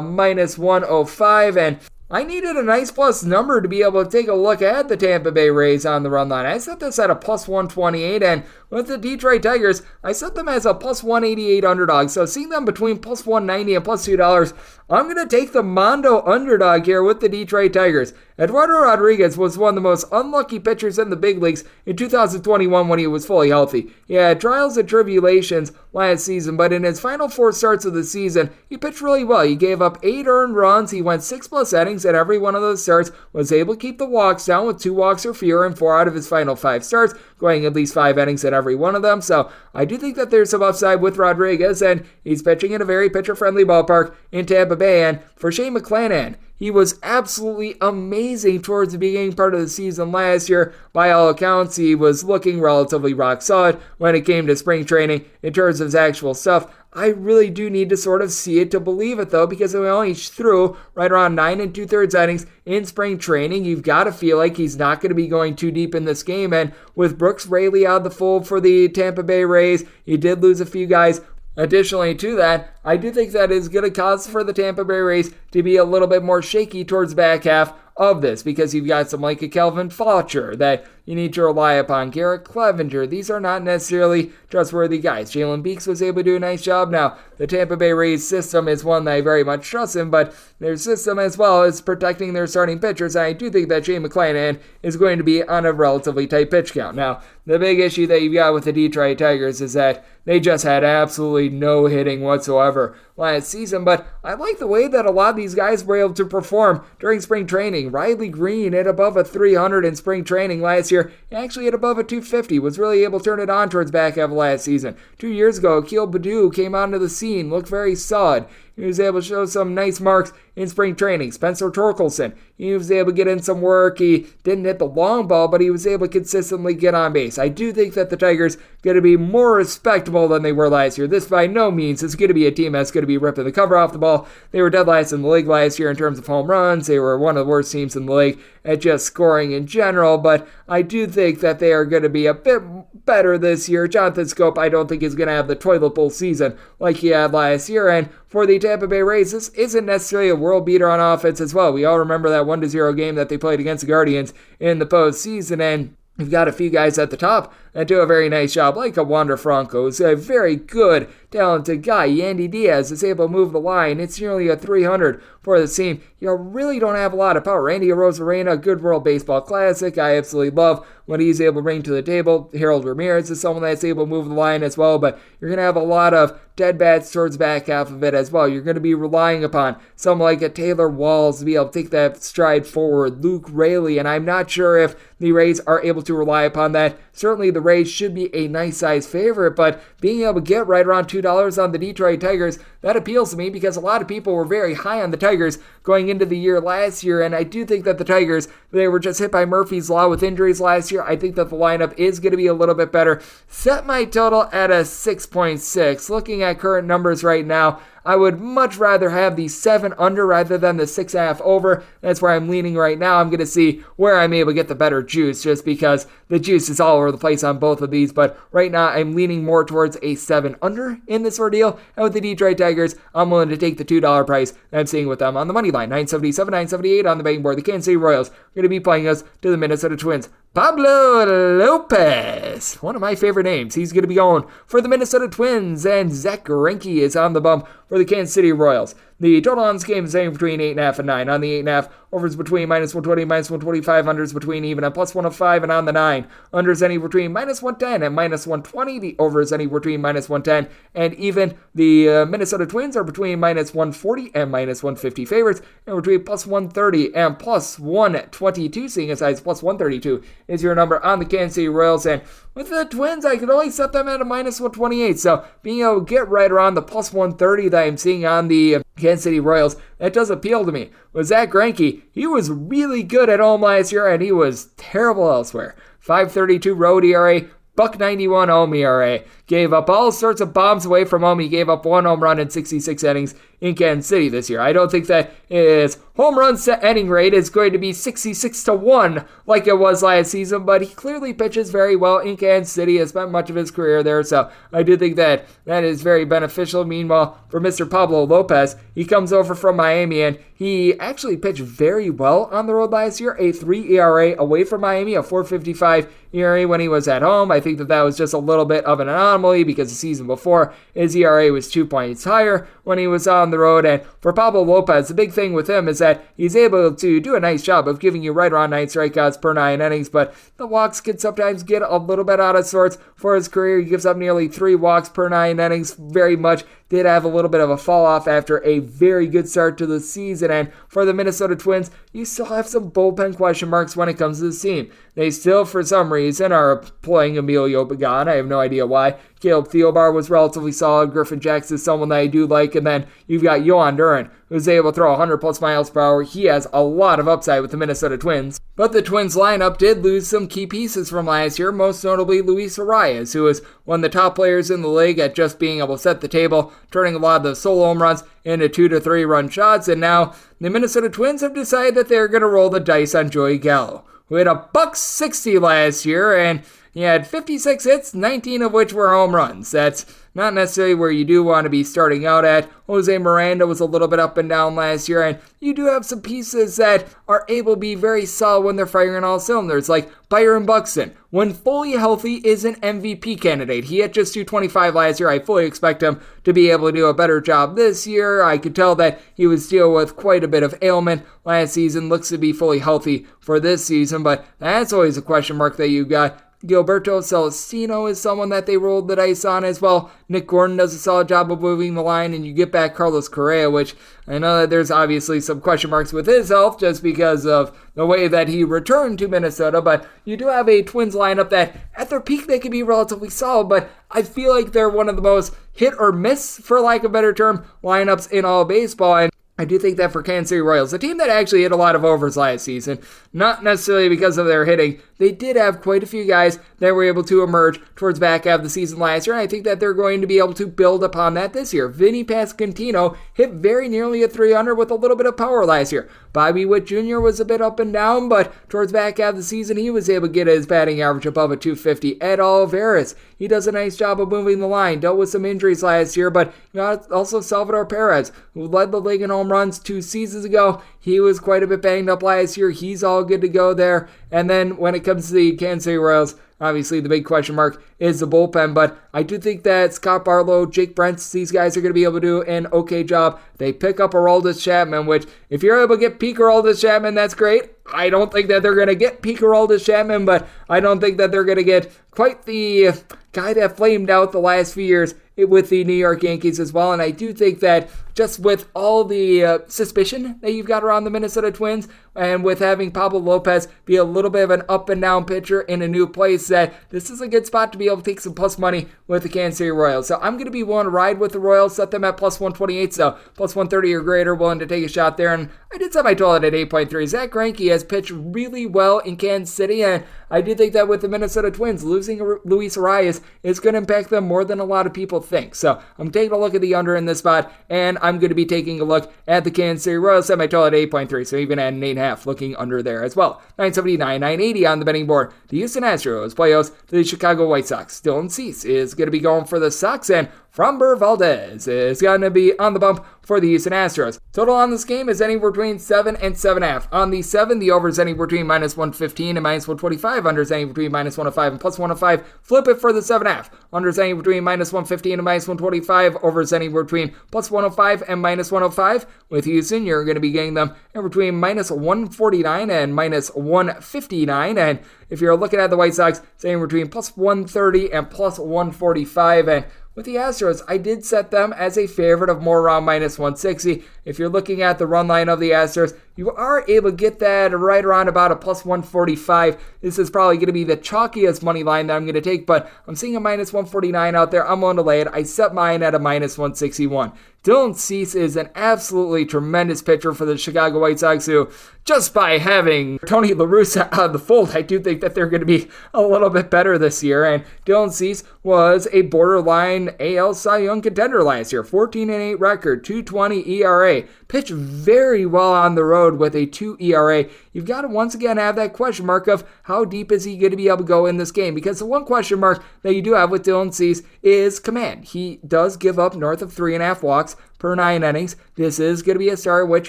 minus 105. And I needed a nice plus number to be able to take a look at the Tampa Bay Rays on the run line. I set this at a plus 128, and with the Detroit Tigers, I set them as a plus 188 underdog. So seeing them between plus 190 and plus $2, I'm going to take the Mondo underdog here with the Detroit Tigers. Eduardo Rodriguez was one of the most unlucky pitchers in the big leagues in 2021 when he was fully healthy. He had trials and tribulations last season, but in his final 4 starts of the season, he pitched really well. He gave up 8 earned runs. He went 6+ innings at every one of those starts, was able to keep the walks down with 2 walks or fewer in 4 out of his final 5 starts, going at least 5 innings at every one of them. So I do think that there's some upside with Rodriguez, and he's pitching in a very pitcher-friendly ballpark in Tampa Bay. And for Shane McClanahan, he was absolutely amazing towards the beginning part of the season last year. By all accounts, he was looking relatively rock solid when it came to spring training in terms of his actual stuff. I really do need to sort of see it to believe it, though, because we only threw right around 9 2/3 innings in spring training. You've got to feel like he's not going to be going too deep in this game. And with Brooks Raley out of the fold for the Tampa Bay Rays, he did lose a few guys. Additionally to that, I do think that is going to cause for the Tampa Bay Rays to be a little bit more shaky towards the back half of this, because you've got some like a Kelvin Fletcher that you need to rely upon. Garrett Clevenger, these are not necessarily trustworthy guys. Jalen Beeks was able to do a nice job. Now, the Tampa Bay Rays system is one that I very much trust in, but their system as well is protecting their starting pitchers. And I do think that Shane McClanahan is going to be on a relatively tight pitch count. Now, the big issue that you've got with the Detroit Tigers is that they just had absolutely no hitting whatsoever last season, but I like the way that a lot of these guys were able to perform during spring training. Riley Green hit above a 300 in spring training last year. He actually hit above a 250, was really able to turn it on towards back half of last season. 2 years ago, Akil Baddoo came onto the scene, looked very solid. He was able to show some nice marks in spring training. Spencer Torkelson, he was able to get in some work. He didn't hit the long ball, but he was able to consistently get on base. I do think that the Tigers are going to be more respectable than they were last year. This by no means is going to be a team that's going to be ripping the cover off the ball. They were dead last in the league last year in terms of home runs. They were one of the worst teams in the league at just scoring in general, but I do think that they are going to be a bit better this year. Jonathan Scope, I don't think is going to have the toilet bowl season like he had last year, and for the Tampa Bay Rays, this isn't necessarily a world beater on offense as well. We all remember that 1-0 game that they played against the Guardians in the postseason, and we've got a few guys at the top that do a very nice job, like a Wander Franco, who's a very good, talented guy. Yandy Diaz is able to move the line. It's nearly a 300 for the team. You really don't have a lot of power. Randy Arozarena, good World Baseball Classic. I absolutely love what he's able to bring to the table. Harold Ramirez is someone that's able to move the line as well, but you're going to have a lot of dead bats towards the back half of it as well. You're going to be relying upon someone like a Taylor Walls to be able to take that stride forward, Luke Raley, and I'm not sure if the Rays are able to rely upon that. Certainly the Rays should be a nice size favorite, but being able to get right around $2 on the Detroit Tigers, that appeals to me because a lot of people were very high on the Tigers going into the year last year, and I do think that the Tigers, they were just hit by Murphy's Law with injuries last year. I think that the lineup is going to be a little bit better. Set my total at a 6.6. Looking at current numbers right now, I would much rather have the 7 under rather than the 6.5 over. That's where I'm leaning right now. I'm going to see where I'm able to get the better juice just because the juice is all over the place on both of these. But right now, I'm leaning more towards a 7 under in this ordeal. And with the Detroit Tigers, I'm willing to take the $2 price that I'm seeing with them on the money line. 977, 978 on the betting board. The Kansas City Royals are going to be playing us to the Minnesota Twins. Pablo Lopez, one of my favorite names. He's going to be going for the Minnesota Twins, and Zach Greinke is on the bump for the Kansas City Royals. The total on this game is anywhere between 8.5 and 9. On the 8.5, overs between -120, -125, unders between even and +105, and on the 9, unders anywhere between -110 and -120. The overs anywhere between -110 and even. The Minnesota Twins are between -140 and -150 favorites, and between +130 and +122, seeing as size +132 is your number on the Kansas City Royals. And with the Twins, I could only set them at a -128, so being able to get right around the +130 that I'm seeing on the Kansas City Royals, that does appeal to me. With Zach Greinke, he was really good at home last year, and he was terrible elsewhere. 5.32 road ERA, .91 home ERA. Gave up all sorts of bombs away from home. He gave up 1 home run in 66 innings in Kansas City this year. I don't think that his home run to inning rate is going to be 66-1 like it was last season, but he clearly pitches very well in Kansas City. Has spent much of his career there, so I do think that that is very beneficial. Meanwhile, for Mr. Pablo Lopez, he comes over from Miami, and he actually pitched very well on the road last year. A 3 ERA away from Miami, a 4.55 ERA when he was at home. I think that that was just a little bit of an anomaly because the season before, his ERA was 2 points higher when he was on the road. And for Pablo Lopez, the big thing with him is that he's able to do a nice job of giving you right around 9 strikeouts per 9 innings, but the walks can sometimes get a little bit out of sorts. For his career, he gives up nearly 3 walks per 9 innings, very much did have a little bit of a fall off after a very good start to the season. And for the Minnesota Twins, you still have some bullpen question marks when it comes to this team. They still, for some reason, are playing Emilio Pagan. I have no idea why. Caleb Thielbar was relatively solid. Griffin Jackson is someone that I do like. And then you've got Yohan Duran, who's able to throw 100 plus miles per hour. He has a lot of upside with the Minnesota Twins. But the Twins lineup did lose some key pieces from last year, most notably Luis Arias, who was one of the top players in the league at just being able to set the table, turning a lot of the solo home runs into 2 to 3 run shots. And now the Minnesota Twins have decided that they're going to roll the dice on Joey Gallo, who hit a $160 last year, and he had 56 hits, 19 of which were home runs. That's not necessarily where you do want to be starting out at. Jose Miranda was a little bit up and down last year, and you do have some pieces that are able to be very solid when they're firing on all cylinders, like Byron Buxton. When fully healthy, is an MVP candidate. He hit just 225 last year. I fully expect him to be able to do a better job this year. I could tell that he was dealing with quite a bit of ailment last season. Looks to be fully healthy for this season, but that's always a question mark that you got. Gilberto Celestino is someone that they rolled the dice on as well. Nick Gordon does a solid job of moving the line, and you get back Carlos Correa, which I know that there's obviously some question marks with his health just because of the way that he returned to Minnesota, but you do have a Twins lineup that at their peak they can be relatively solid, but I feel like they're one of the most hit or miss, for lack of a better term, lineups in all baseball. And I do think that for Kansas City Royals, a team that actually hit a lot of overs last season, not necessarily because of their hitting, they did have quite a few guys that were able to emerge towards back half of the season last year, and I think that they're going to be able to build upon that this year. Vinny Pasquantino hit very nearly a 300 with a little bit of power last year. Bobby Witt Jr. was a bit up and down, but towards back half of the season, he was able to get his batting average above a 250. Ed Olivares, he does a nice job of moving the line, dealt with some injuries last year, but you got also Salvador Perez, who led the league in home runs 2 seasons ago. He was quite a bit banged up last year. He's all good to go there. And then when it comes to the Kansas City Royals, obviously the big question mark is the bullpen, but I do think that Scott Barlow, Jake Brentz, these guys are going to be able to do an okay job. They pick up Aroldis Chapman, which if you're able to get peak Aroldis Chapman, that's great. I don't think that they're going to get peak Aroldis Chapman, but I don't think that they're going to get quite the guy that flamed out the last few years with the New York Yankees as well. And I do think that just with all the suspicion that you've got around the Minnesota Twins, and with having Pablo Lopez be a little bit of an up and down pitcher in a new place, that this is a good spot to be able to take some plus money with the Kansas City Royals. So I'm going to be willing to ride with the Royals, set them at plus 128, so plus 130 or greater, willing to take a shot there. And I did set my total at 8.3. Zach Greinke has pitched really well in Kansas City, and I do think that with the Minnesota Twins, losing Luis Arias is going to impact them more than a lot of people think. So I'm taking a look at the under in this spot, and I'm going to be taking a look at the Kansas City Royals, set my total at 8.3, so even at an 8.5, looking under there as well. 979, 980 on the betting board. The Houston Astros play host to the Chicago White Sox. Dylan Cease is going to be going for the Sox, and Framber Valdez is going to be on the bump for the Houston Astros. Total on this game is anywhere between 7 and 7.5. On the 7, the over is anywhere between minus 115 and minus 125. Under is anywhere between minus 105 and plus 105. Flip it for the 7.5. Under is anywhere between minus 115 and minus 125. Over is anywhere between plus 105 and minus 105. With Houston, you're going to be getting them in between minus 149 and minus 159. And if you're looking at the White Sox, it's anywhere between plus 130 and plus 145. And with the Astros, I did set them as a favorite of more around minus 160. If you're looking at the run line of the Astros, you are able to get that right around about a plus 145. This is probably going to be the chalkiest money line that I'm going to take, but I'm seeing a minus 149 out there. I'm willing to lay it. I set mine at a minus 161. Dylan Cease is an absolutely tremendous pitcher for the Chicago White Sox, who, just by having Tony La Russa out of the fold, I do think that they're going to be a little bit better this year. And Dylan Cease was a borderline AL Cy Young contender last year. 14-8 record, 2.20 ERA. Pitched very well on the road with a 2 ERA. You've got to once again have that question mark of how deep is he going to be able to go in this game? Because the one question mark that you do have with Dylan Cease is command. He does give up north of 3.5 walks per 9 innings. This is going to be a start which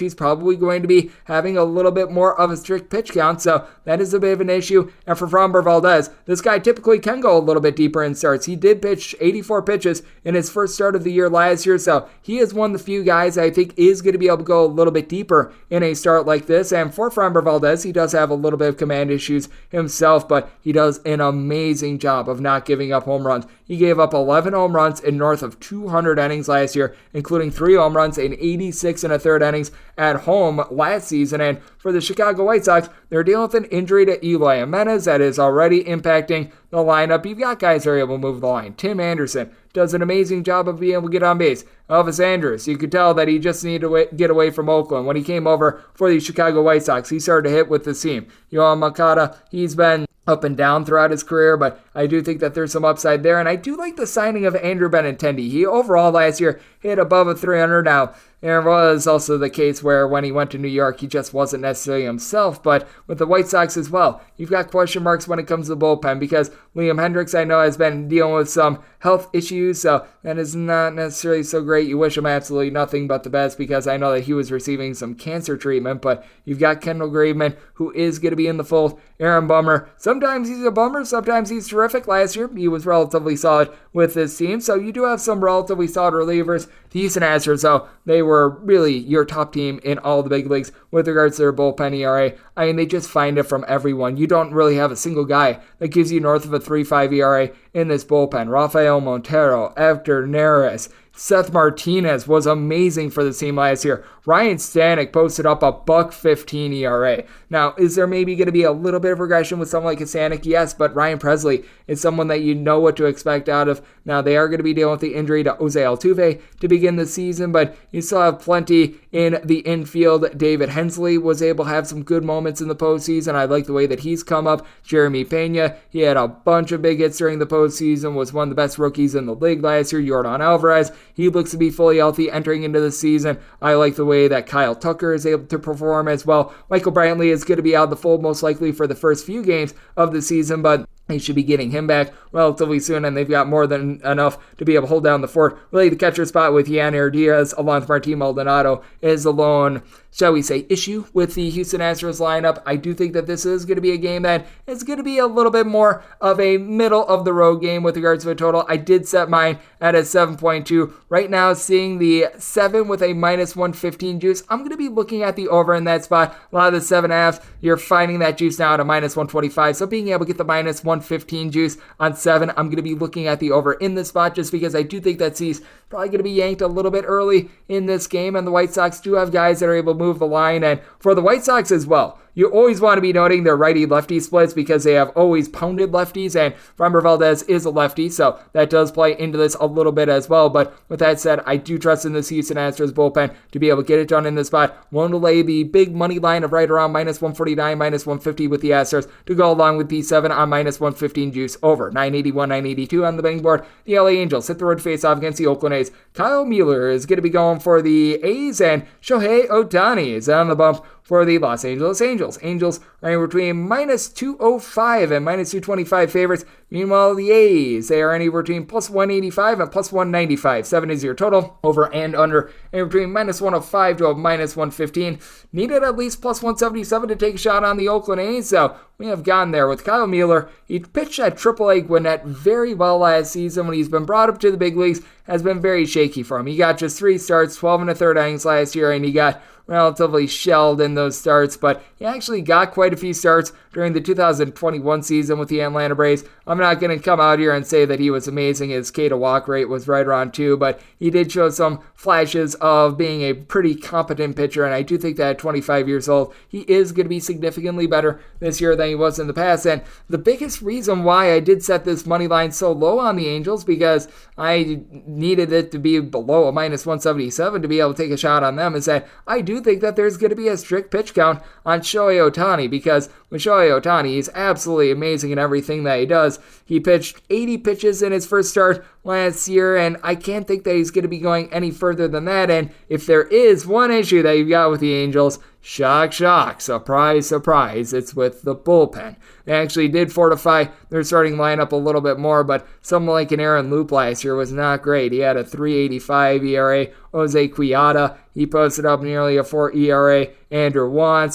he's probably going to be having a little bit more of a strict pitch count, so that is a bit of an issue. And for Framber Valdez, this guy typically can go a little bit deeper in starts. He did pitch 84 pitches in his first start of the year last year, so he is one of the few guys I think is going to be able to go a little bit deeper in a start like this. And for Framber Valdez, he does have a little bit of command issues himself, but he does an amazing job of not giving up home runs. He gave up 11 home runs in north of 200 innings last year, including 3 home runs in 86 and a third innings at home last season. And for the Chicago White Sox, they're dealing with an injury to Eloy Jimenez that is already impacting the lineup. You've got guys that are able to move the line. Tim Anderson does an amazing job of being able to get on base. Elvis Andrus, you could tell that he just needed to get away from Oakland. When he came over for the Chicago White Sox, he started to hit with the seam. Yohan Moncada, he's been up and down throughout his career, but I do think that there's some upside there, and I do like the signing of Andrew Benintendi. He overall last year hit above a 300. Now, there was also the case where when he went to New York, he just wasn't necessarily himself, but with the White Sox as well, you've got question marks when it comes to the bullpen, because Liam Hendricks, I know, has been dealing with some health issues, so that is not necessarily so great. You wish him absolutely nothing but the best, because I know that he was receiving some cancer treatment, but you've got Kendall Graveman, who is going to be in the fold. Aaron Bummer, sometimes he's a bummer, sometimes he's terrific. Last year, he was relatively solid with this team, so you do have some relatively solid relievers. The Houston Astros, though, they were really your top team in all the big leagues with regards to their bullpen ERA. I mean, they just find it from everyone. You don't really have a single guy that gives you north of a 3.5 ERA in this bullpen. Rafael Montero, Hector Neris, Seth Martinez was amazing for the team last year. Ryan Stanek posted up a $1.15 ERA. Now, is there maybe going to be a little bit of regression with someone like a Stanek? Yes, but Ryan Presley is someone that you know what to expect out of. Now, they are going to be dealing with the injury to Jose Altuve to begin the season, but you still have plenty in the infield. David Hensley was able to have some good moments in the postseason. I like the way that he's come up. Jeremy Pena, he had a bunch of big hits during the postseason, was one of the best rookies in the league last year. Yordan Alvarez, he looks to be fully healthy entering into the season. I like the way that Kyle Tucker is able to perform as well. Michael Brantley is going to be out of the fold most likely for the first few games of the season, but They should be getting him back relatively soon, and they've got more than enough to be able to hold down the fort. Really, the catcher spot with Yannier Diaz along with Martin Maldonado is the lone, shall we say, issue with the Houston Astros lineup. I do think that this is going to be a game that is going to be a little bit more of a middle-of-the-road game with regards to a total. I did set mine at a 7.2. Right now, seeing the 7 with a minus 115 juice, I'm going to be looking at the over in that spot. A lot of the 7.5, you're finding that juice now at a minus 125, so being able to get the minus 115 juice on 7, I'm going to be looking at the over in this spot just because I do think that C's probably going to be yanked a little bit early in this game, and the White Sox do have guys that are able to move the line. And for the White Sox as well, you always want to be noting their righty-lefty splits because they have always pounded lefties, and Framber Valdez is a lefty, so that does play into this a little bit as well. But with that said, I do trust in this Houston Astros bullpen to be able to get it done in this spot. Willing to lay the big money line of right around minus 149, minus 150 with the Astros to go along with P7 on minus 115 juice over 981, 982 on the betting board. The LA Angels hit the road face-off against the Oakland A's. Kyle Mueller is going to be going for the A's, and Shohei Ohtani is on the bump for the Los Angeles Angels. Angels are between minus 205 and minus 225 favorites. Meanwhile, the A's, they are anywhere between plus 185 and plus 195. 7 is your total. Over and under, anywhere between minus 105 to a minus 115. Needed at least plus 177 to take a shot on the Oakland A's, so we have gone there with Kyle Mueller. He pitched at AAA Gwinnett very well last season. When he's been brought up to the big leagues, has been very shaky for him. He got just 3 starts, 12 and a third innings last year, and he got relatively shelled in those starts, but he actually got quite a few starts during the 2021 season with the Atlanta Braves. I'm not going to come out here and say that he was amazing. His K-to-walk rate was right around 2, but he did show some flashes of being a pretty competent pitcher, and I do think that at 25 years old, he is going to be significantly better this year than he was in the past. And the biggest reason why I did set this money line so low on the Angels, because I needed it to be below a minus 177 to be able to take a shot on them, is that I do think that there's going to be a strict pitch count on Shohei Ohtani, because with Shohei Ohtani, he's absolutely amazing in everything that he does. He pitched 80 pitches in his first start last year, and I can't think that he's going to be going any further than that. And if there is one issue that you've got with the Angels, shock, shock, surprise, surprise, it's with the bullpen. They actually did fortify their starting lineup a little bit more, but someone like an Aaron Loop last year was not great. He had a 3.85 ERA. Jose Quiata, he posted up nearly a 4 ERA. Andrew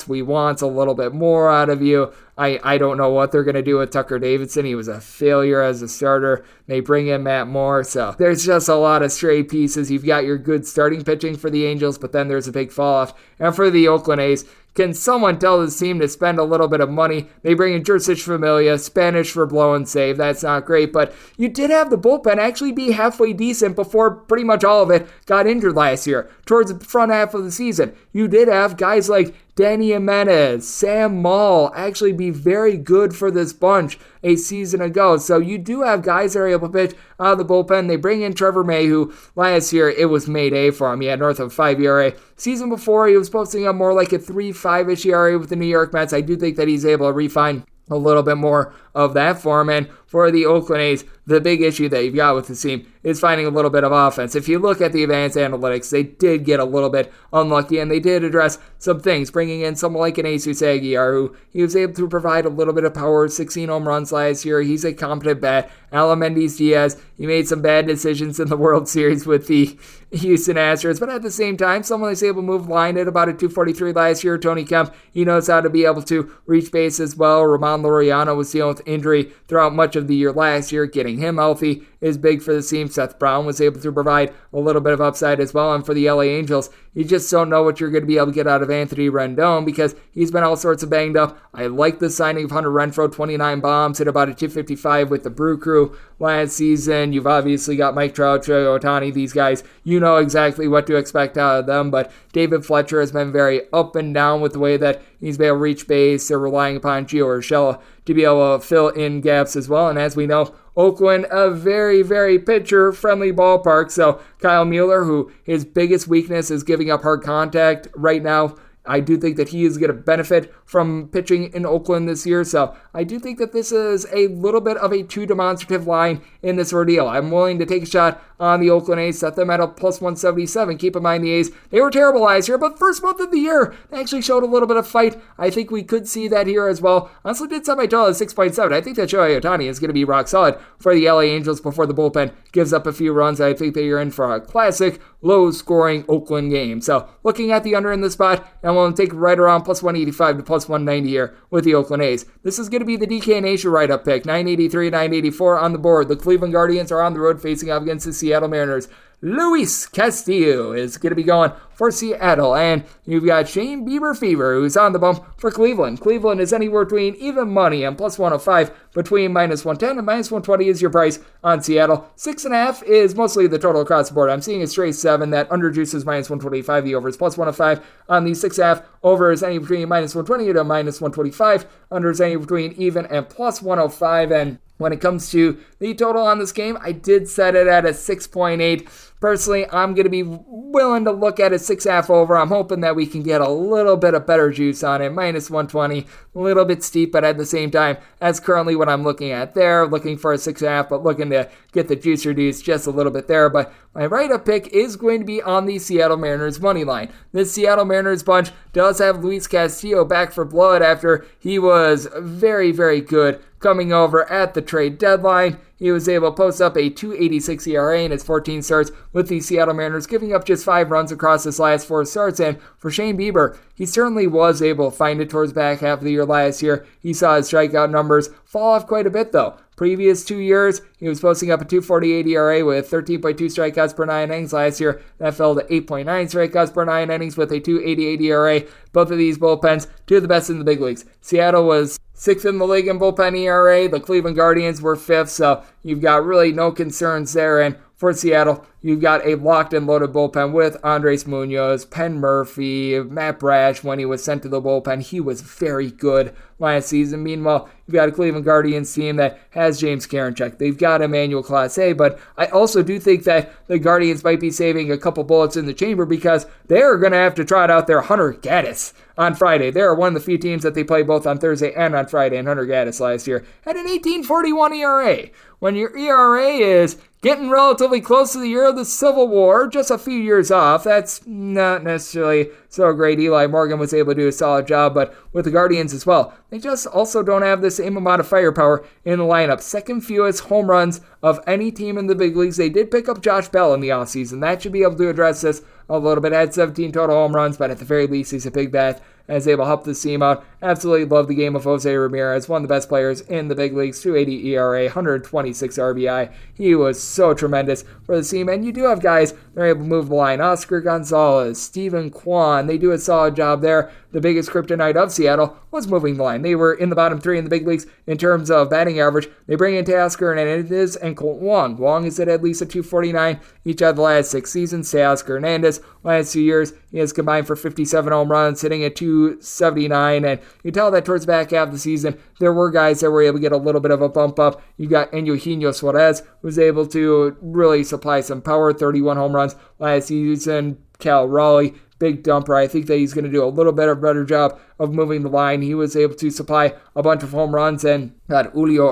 we want a little bit more out of you. I don't know what they're going to do with Tucker Davidson. He was a failure as a starter. They bring in Matt Moore, so there's just a lot of stray pieces. You've got your good starting pitching for the Angels, but then there's a big fall-off. And for the Oakland A's, can someone tell this team to spend a little bit of money? They bring in Jersich Familia, Spanish for blow and save. That's not great, but you did have the bullpen actually be halfway decent before pretty much all of it got injured last year. Towards the front half of the season, you did have guys like Danny Jimenez, Sam Maul actually be very good for this bunch a season ago. So you do have guys that are able to pitch out of the bullpen. They bring in Trevor May, who last year it was Mayday for him. He had north of 5 ERA. Season before, he was posting up more like a 3.5-ish ERA with the New York Mets. I do think that he's able to refine a little bit more of that form. And for the Oakland A's, the big issue that you've got with the team is finding a little bit of offense. If you look at the advanced analytics, they did get a little bit unlucky, and they did address some things, bringing in someone like an Jesus Aguilar, who he was able to provide a little bit of power, 16 home runs last year. He's a competent bat. Alan Mendes Diaz, he made some bad decisions in the World Series with the Houston Astros, but at the same time, someone that's able to move line at about a 243 last year. Tony Kemp, he knows how to be able to reach base as well. Ramon Laureano was dealing with injury throughout much of the year last year. Getting him healthy is big for the team. Seth Brown was able to provide a little bit of upside as well. And for the LA Angels, you just don't know what you're going to be able to get out of Anthony Rendon because he's been all sorts of banged up. I like the signing of Hunter Renfroe, 29 bombs, hit about a 255 with the Brew Crew last season. You've obviously got Mike Trout, Shohei Ohtani, these guys. You know exactly what to expect out of them, but David Fletcher has been very up and down with the way that he's been able to reach base. They're relying upon Gio Urshela to be able to fill in gaps as well. And as we know, Oakland, a very, very pitcher-friendly ballpark. So Kyle Mueller, who his biggest weakness is giving up hard contact right now, I do think that he is going to benefit from pitching in Oakland this year. So I do think that this is a little bit of a too demonstrative line in this ordeal. I'm willing to take a shot on the Oakland A's, set them at a plus 177. Keep in mind the A's, they were terrible last year, but first month of the year, they actually showed a little bit of fight. I think we could see that here as well. Honestly, did set my total at 6.7. I think that Shohei Ohtani is going to be rock solid for the LA Angels before the bullpen gives up a few runs. I think that you're in for a classic low-scoring Oakland game. So looking at the under in this spot, and we'll take right around plus 185 to plus 190 here with the Oakland A's. This is going to be the DK Nation write-up pick. 983, 984 on the board. The Cleveland Guardians are on the road facing off against the Seattle Mariners. Luis Castillo is going to be going for Seattle, and you've got Shane Bieber Fever, who's on the bump for Cleveland. Cleveland is anywhere between even money and plus 105, between minus 110 and minus 120 is your price on Seattle. 6.5 is mostly the total across the board. I'm seeing a straight 7 that underjuices minus 125. The over is plus 105 on the 6.5. Over is anywhere between minus 120 to minus 125. Under is anywhere between even and plus 105, and when it comes to the total on this game, I did set it at a 6.8. Personally, I'm going to be willing to look at a 6.5 over. I'm hoping that we can get a little bit of better juice on it. Minus 120, a little bit steep, but at the same time, that's currently what I'm looking at there. Looking for a 6.5, but looking to get the juice reduced just a little bit there. But my write-up pick is going to be on the Seattle Mariners money line. This Seattle Mariners bunch does have Luis Castillo back for blood after he was very, very good coming over at the trade deadline. He was able to post up a 2.86 ERA in his 14 starts with the Seattle Mariners, giving up just 5 runs across his last 4 starts. And for Shane Bieber, he certainly was able to find it towards the back half of the year last year. He saw his strikeout numbers fall off quite a bit, though. Previous 2 years, he was posting up a 2.48 ERA with 13.2 strikeouts per 9 innings. Last year, that fell to 8.9 strikeouts per 9 innings with a 2.88 ERA. Both of these bullpens, two of the best in the big leagues. Seattle was 6th in the league in bullpen ERA. The Cleveland Guardians were 5th, so you've got really no concerns there. And for Seattle, you've got a locked and loaded bullpen with Andres Munoz, Penn Murphy, Matt Brash. When he was sent to the bullpen, he was very good last season. Meanwhile, you've got a Cleveland Guardians team that has James Karinchak. They've got Emmanuel Clase, but I also do think that the Guardians might be saving a couple bullets in the chamber because they're going to have to trot out their Hunter Gaddis on Friday. They're one of the few teams that they play both on Thursday and on Friday, and Hunter Gaddis last year had an 18.41 ERA. When your ERA is getting relatively close to the year of the Civil War, just a few years off, that's not necessarily so great. Eli Morgan was able to do a solid job, but with the Guardians as well, they just also don't have the same amount of firepower in the lineup. Second fewest home runs of any team in the big leagues. They did pick up Josh Bell in the offseason. That should be able to address this a little bit. Had 17 total home runs, but at the very least, he's a big bat and is able to help this team out. Absolutely love the game of Jose Ramirez, one of the best players in the big leagues, 2.80 ERA, 126 RBI. He was so tremendous for the team, and you do have guys that are able to move the line. Oscar Gonzalez, Steven Kwan, they do a solid job there. The biggest kryptonite of Seattle was moving the line. They were in the bottom 3 in the big leagues in terms of batting average. They bring in Teoscar Hernandez and Colt Wong. Wong is at least a 249 each of the last 6 seasons. Teoscar Hernandez, last 2 years, he has combined for 57 home runs, hitting at 279, and you tell that towards the back half of the season, there were guys that were able to get a little bit of a bump up. You got Eugenio Suarez, who was able to really supply some power, 31 home runs last season. Cal Raleigh, big dumper. I think that he's going to do a little bit of better job of moving the line. He was able to supply a bunch of home runs, and got Julio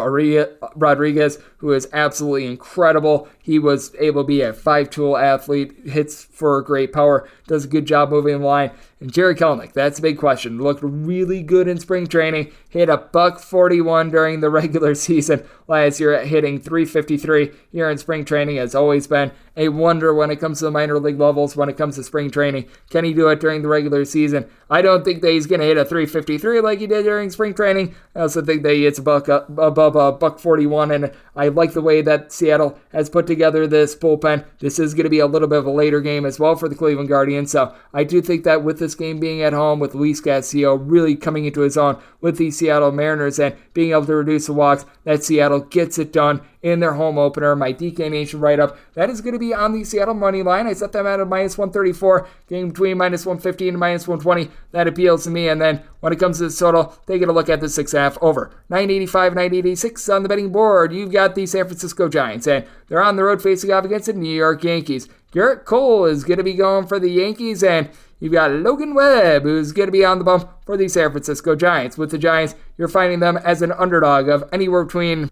Rodriguez, who is absolutely incredible. He was able to be a 5-tool athlete, hits for great power, does a good job moving the line. And Jerry Kelenic, that's a big question. Looked really good in spring training. Hit a $141 during the regular season last year, hitting .353 here in spring training. Has always been a wonder when it comes to the minor league levels, when it comes to spring training. Can he do it during the regular season? I don't think that he's going to hit a .353 like he did during spring training. I also think that he hits above a $141, and I like the way that Seattle has put together this bullpen. This is going to be a little bit of a later game as well for the Cleveland Guardians, so I do think that with this game being at home, with Luis Castillo really coming into his own with the Seattle Mariners and being able to reduce the walks, that Seattle gets it done in their home opener. My DK Nation write-up, that is going to be on the Seattle money line. I set them at a minus 134, getting between minus 115 and minus 120. That appeals to me. And then when it comes to the total, taking a look at the 6.5 over. 985, 986 on the betting board. You've got the San Francisco Giants, and they're on the road facing off against the New York Yankees. Garrett Cole is going to be going for the Yankees, and you've got Logan Webb, who's going to be on the bump for the San Francisco Giants. With the Giants, you're finding them as an underdog of anywhere between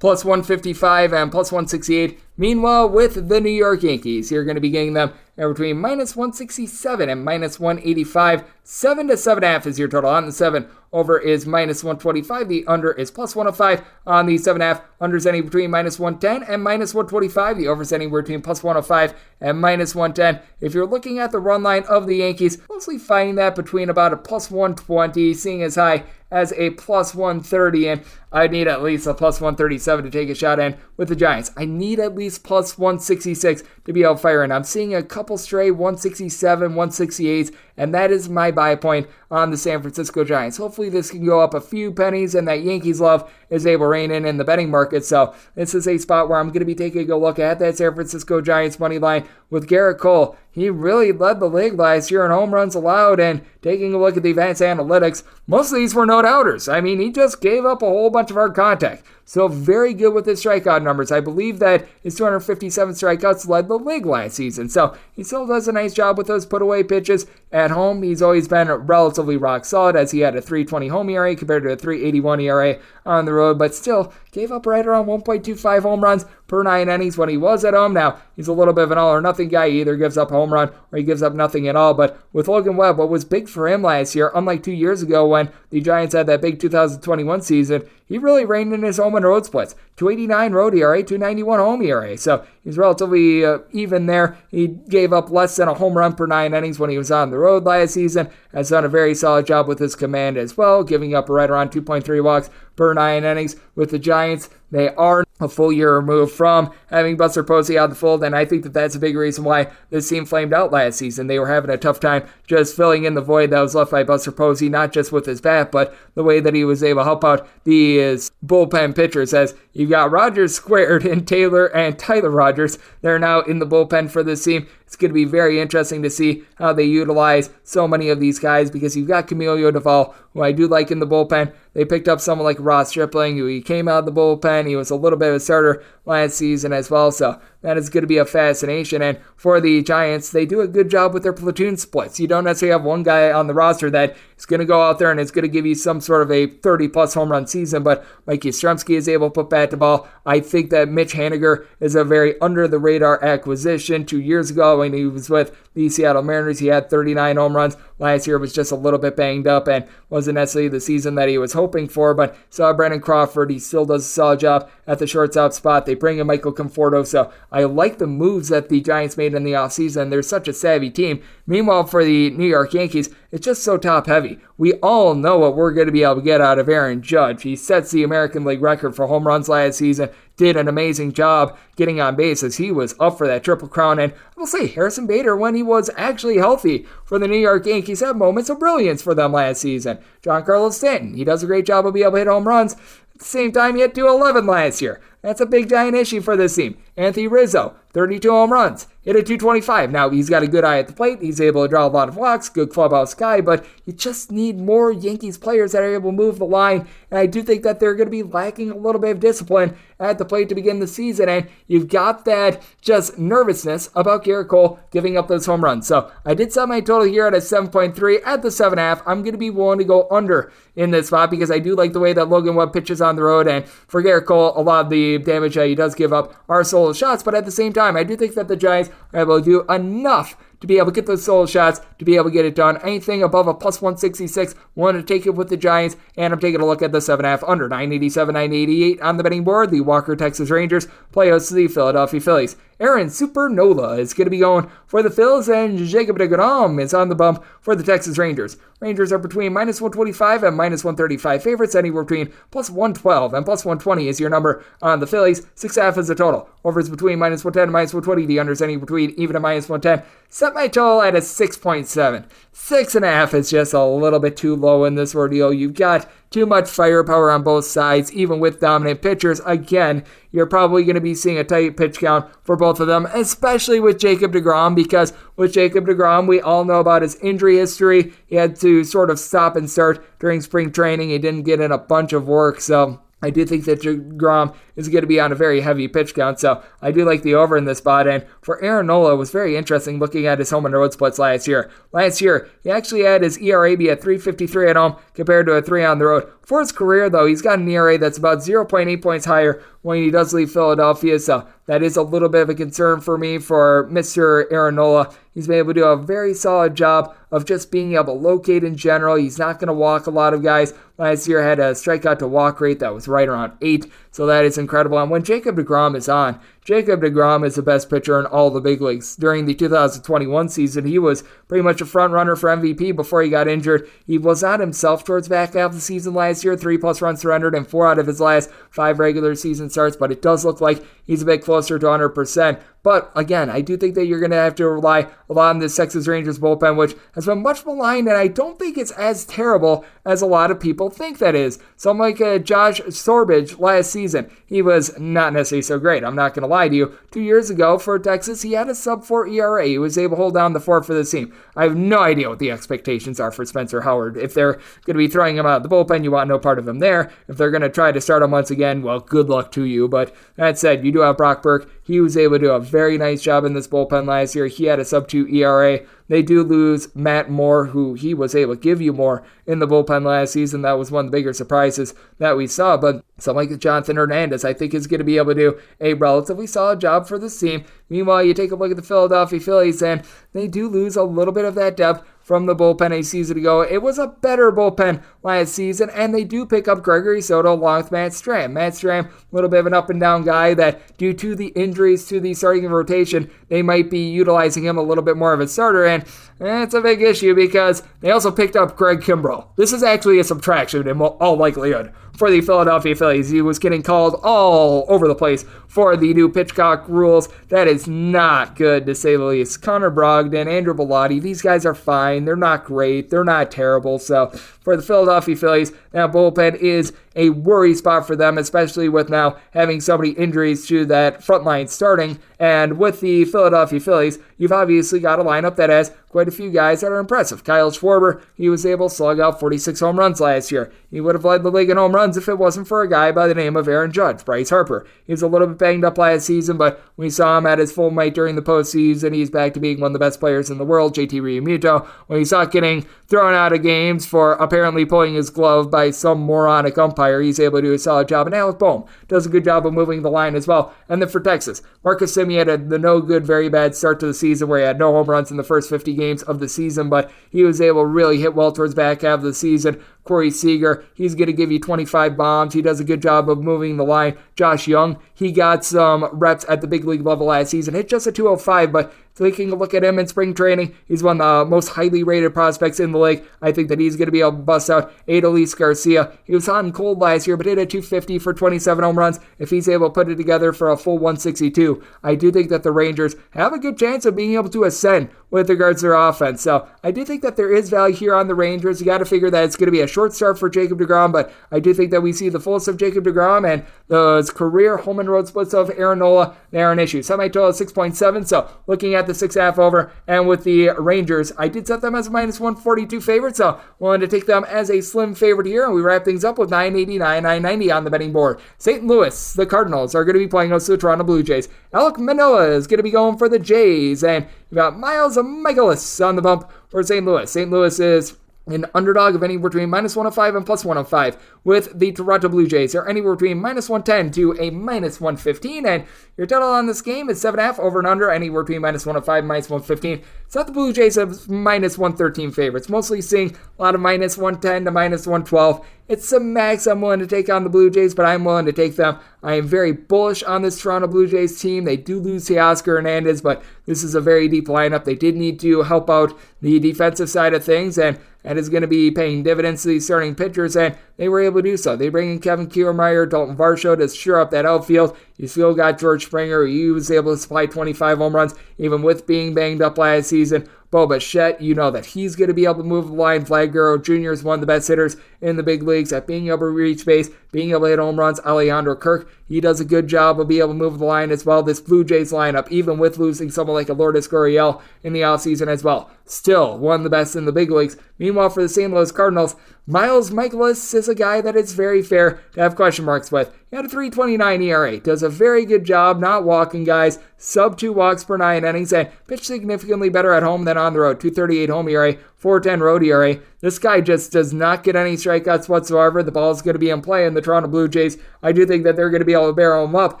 plus 155 and plus 168. Meanwhile, with the New York Yankees, you're going to be getting them between minus 167 and minus 185. 7 to 7.5 is your total on the 7. Over is minus 125. The under is plus 105 on the 7.5. Under's any between minus 110 and minus 125. The over's anywhere between plus 105 and minus 110. If you're looking at the run line of the Yankees, mostly finding that between about a plus 120, seeing as high as a plus 130, and I need at least a plus 137 to take a shot in with the Giants. I need at least plus 166 to be able to fire in. I'm seeing a couple stray 167, 168s, and that is my buy point on the San Francisco Giants. Hopefully this can go up a few pennies and that Yankees love is able to rein in the betting market. So this is a spot where I'm going to be taking a look at that San Francisco Giants money line with Garrett Cole. He really led the league last year in home runs allowed, and taking a look at the advanced analytics, most of these were no-doubters. I mean, he just gave up a whole bunch of hard contact. So very good with his strikeout numbers. I believe that his 257 strikeouts led the league last season. So he still does a nice job with those put-away pitches. At home, he's always been relatively rock solid, as he had a 3.20 home ERA compared to a 3.81 ERA on the road, but still gave up right around 1.25 home runs per 9 innings when he was at home. Now, he's a little bit of an all-or-nothing guy. He either gives up a home run or he gives up nothing at all. But with Logan Webb, what was big for him last year, unlike 2 years ago when the Giants had that big 2021 season, he really reined in his home and road splits. 289 road ERA, 291 home ERA. So he's relatively even there. He gave up less than a home run per 9 innings when he was on the road last season. Has done a very solid job with his command as well, giving up right around 2.3 walks per 9 innings with the Giants. They are a full year removed from having Buster Posey out of the fold, and I think that that's a big reason why this team flamed out last season. They were having a tough time just filling in the void that was left by Buster Posey, not just with his bat, but the way that he was able to help out these bullpen pitchers. As you've got Rogers squared and Taylor and Tyler Rogers, they're now in the bullpen for this team. It's going to be very interesting to see how they utilize so many of these guys, because you've got Camilo Doval, who I do like in the bullpen. They picked up someone like Ross Stripling, who he came out of the bullpen. He was a little bit of a starter last season as well, so that is going to be a fascination. And for the Giants, they do a good job with their platoon splits. You don't necessarily have one guy on the roster that is going to go out there and is going to give you some sort of a 30-plus home run season, but Mike Yastrzemski is able to put bat to ball. I think that Mitch Haniger is a very under-the-radar acquisition. 2 years ago when he was with the Seattle Mariners, he had 39 home runs. Last year was just a little bit banged up and wasn't necessarily the season that he was hoping for, but saw Brandon Crawford. He still does a solid job at the shortstop spot. They bring in Michael Conforto, so I like the moves that the Giants made in the offseason. They're such a savvy team. Meanwhile, for the New York Yankees, it's just so top-heavy. We all know what we're going to be able to get out of Aaron Judge. He sets the American League record for home runs last season, did an amazing job getting on base as he was up for that Triple Crown. And I will say, Harrison Bader, when he was actually healthy for the New York Yankees, had moments of brilliance for them last season. Giancarlo Stanton, he does a great job of being able to hit home runs. At the same time, he hit 211 last year. That's a big, giant issue for this team. Anthony Rizzo, 32 home runs, hit a 225. Now, he's got a good eye at the plate. He's able to draw a lot of walks, good clubhouse guy, but you just need more Yankees players that are able to move the line. And I do think that they're going to be lacking a little bit of discipline at the plate to begin the season. And you've got that just nervousness about Garrett Cole giving up those home runs. So I did set my total here at a 7.3 at the 7.5. I'm going to be willing to go under in this spot because I do like the way that Logan Webb pitches on the road. And for Garrett Cole, a lot of the damage that he does give up are solo shots. But at the same time, I do think that the Giants are able to do enough to be able to get those solo shots, to be able to get it done. Anything above a plus 166, want to take it with the Giants, and I'm taking a look at the 7.5 under. 987, 988 on the betting board. The Walker Texas Rangers play host to the Philadelphia Phillies. Aaron Supernola is going to be going for the Phils, and Jacob deGrom is on the bump for the Texas Rangers. Rangers are between minus 125 and minus 135 favorites, anywhere between plus 112 and plus 120 is your number on the Phillies. 6.5 is the total. Overs between minus 110 and minus 120. The unders any between even and minus 110. Set my total at a 6.7. 6.5 is just a little bit too low in this ordeal. You've got too much firepower on both sides, even with dominant pitchers. Again, you're probably going to be seeing a tight pitch count for both of them, especially with Jacob deGrom, because with Jacob deGrom, we all know about his injury history. He had to sort of stop and start during spring training. He didn't get in a bunch of work, so I do think that deGrom is going to be on a very heavy pitch count, so I do like the over in this spot. And for Aaron Nola, it was very interesting looking at his home and road splits last year. Last year, he actually had his ERA be at 3.53 at home compared to a 3 on the road. For his career, though, he's got an ERA that's about 0.8 points higher when he does leave Philadelphia, so that is a little bit of a concern for me for Mr. Aaron Nola. He's been able to do a very solid job of just being able to locate in general. He's not going to walk a lot of guys. Last year had a strikeout to walk rate that was right around 8, so that is incredible. And when Jacob deGrom is on, Jacob deGrom is the best pitcher in all the big leagues. During the 2021 season, he was pretty much a front runner for MVP before he got injured. He was not himself towards the back half of the season last year, 3+ runs surrendered in 4 out of his last 5 regular season starts, but it does look like he's a bit closer to 100%. But again, I do think that you're going to have to rely a lot on this Texas Rangers bullpen, which has been much maligned, and I don't think it's as terrible as a lot of people think that is. Someone like Josh Sorbage last season, he was not necessarily so great. I'm not going to lie to you. 2 years ago for Texas, he had a sub-4 ERA. He was able to hold down the fort for this team. I have no idea what the expectations are for Spencer Howard. If they're going to be throwing him out of the bullpen, you want no part of him there. If they're going to try to start him once again, well, good luck to you. But that said, you do have Brock Burke. He was able to do a very nice job in this bullpen last year. He had a sub-2 ERA. They do lose Matt Moore, who he was able to give you more in the bullpen last season. That was one of the bigger surprises that we saw. But someone like Jonathan Hernandez, I think, is going to be able to do a relatively solid job for this team. Meanwhile, you take a look at the Philadelphia Phillies, and they do lose a little bit of that depth from the bullpen a season ago. It was a better bullpen last season, and they do pick up Gregory Soto along with Matt Strahm. Matt Strahm, a little bit of an up-and-down guy that, due to the injuries to the starting rotation, they might be utilizing him a little bit more of a starter, and it's a big issue because they also picked up Greg Kimbrell. This is actually a subtraction in all likelihood for the Philadelphia Phillies. He was getting called all over the place for the new pitch clock rules. That is not good, to say the least. Connor Brogdon, Andrew Bellotti, these guys are fine. They're not great. They're not terrible. So for the Philadelphia Phillies, that bullpen is a worry spot for them, especially with now having so many injuries to that front line starting. And with the Philadelphia Phillies, you've obviously got a lineup that has quite a few guys that are impressive. Kyle Schwarber, he was able to slug out 46 home runs last year. He would have led the league in home runs if it wasn't for a guy by the name of Aaron Judge. Bryce Harper, he was a little bit banged up last season, but we saw him at his full might during the postseason. He's back to being one of the best players in the world. JT Realmuto, when he saw getting thrown out of games for apparently pulling his glove by some moronic umpire, he's able to do a solid job. And Alec Boehm does a good job of moving the line as well. And then for Texas, Marcus Semien had the no good, very bad start to the season where he had no home runs in the first 50 games of the season, but he was able to really hit well towards the back half of the season. Corey Seager, he's going to give you 25 bombs. He does a good job of moving the line. Josh Young, he got some reps at the big league level last season. Hit just a 205, but taking a look at him in spring training, he's one of the most highly rated prospects in the league. I think that he's going to be able to bust out Adolis Garcia. He was hot and cold last year, but hit a 250 for 27 home runs. If he's able to put it together for a full 162, I do think that the Rangers have a good chance of being able to ascend with regards to their offense. So I do think that there is value here on the Rangers. You got to figure that it's going to be a short start for Jacob deGrom, but I do think that we see the fullest of Jacob deGrom, and those career home and road splits of Aaron Nola, they are an issue. Semi-total 6.7, so looking at the 6.5 over, and with the Rangers, I did set them as a minus 142 favorite, so wanted to take them as a slim favorite here, and we wrap things up with 989, 990 on the betting board. St. Louis, the Cardinals, are going to be playing host to the Toronto Blue Jays. Alec Manoah is going to be going for the Jays, and you've got Miles Michaelis on the bump for St. Louis. St. Louis is an underdog of anywhere between minus 105 and plus 105. With the Toronto Blue Jays, they're anywhere between minus 110 to a minus 115. And your total on this game is 7.5 over and under, anywhere between minus 105 and minus 115. It's not the Blue Jays as minus 113 favorites. Mostly seeing a lot of minus 110 to minus 112. It's some max I'm willing to take on the Blue Jays, but I'm willing to take them. I am very bullish on this Toronto Blue Jays team. They do lose Teoscar Hernandez, but this is a very deep lineup. They did need to help out the defensive side of things, and that is going to be paying dividends to these starting pitchers, and they were able to do so. They bring in Kevin Kiermaier, Dalton Varsho to shore up that outfield. You still got George Springer, who was able to supply 25 home runs, even with being banged up last season. Bo Bichette, you know that he's going to be able to move the line. Vlad Guerrero Jr. is one of the best hitters in the big leagues at being able to reach base, being able to hit home runs. Alejandro Kirk, he does a good job of being able to move the line as well. This Blue Jays lineup, even with losing someone like a Lourdes Gurriel in the offseason as well, still one of the best in the big leagues. Meanwhile, for the St. Louis Cardinals, Miles Michaelis is a guy that it's very fair to have question marks with. He had a 3.29 ERA, does a very good job not walking guys, sub 2 walks per 9 innings, and pitched significantly better at home than on the road. 2.38 home ERA, 4.10 road ERA. This guy just does not get any strikeouts whatsoever. The ball is going to be in play in the Toronto Blue Jays. I do think that they're going to be able to barrel him up.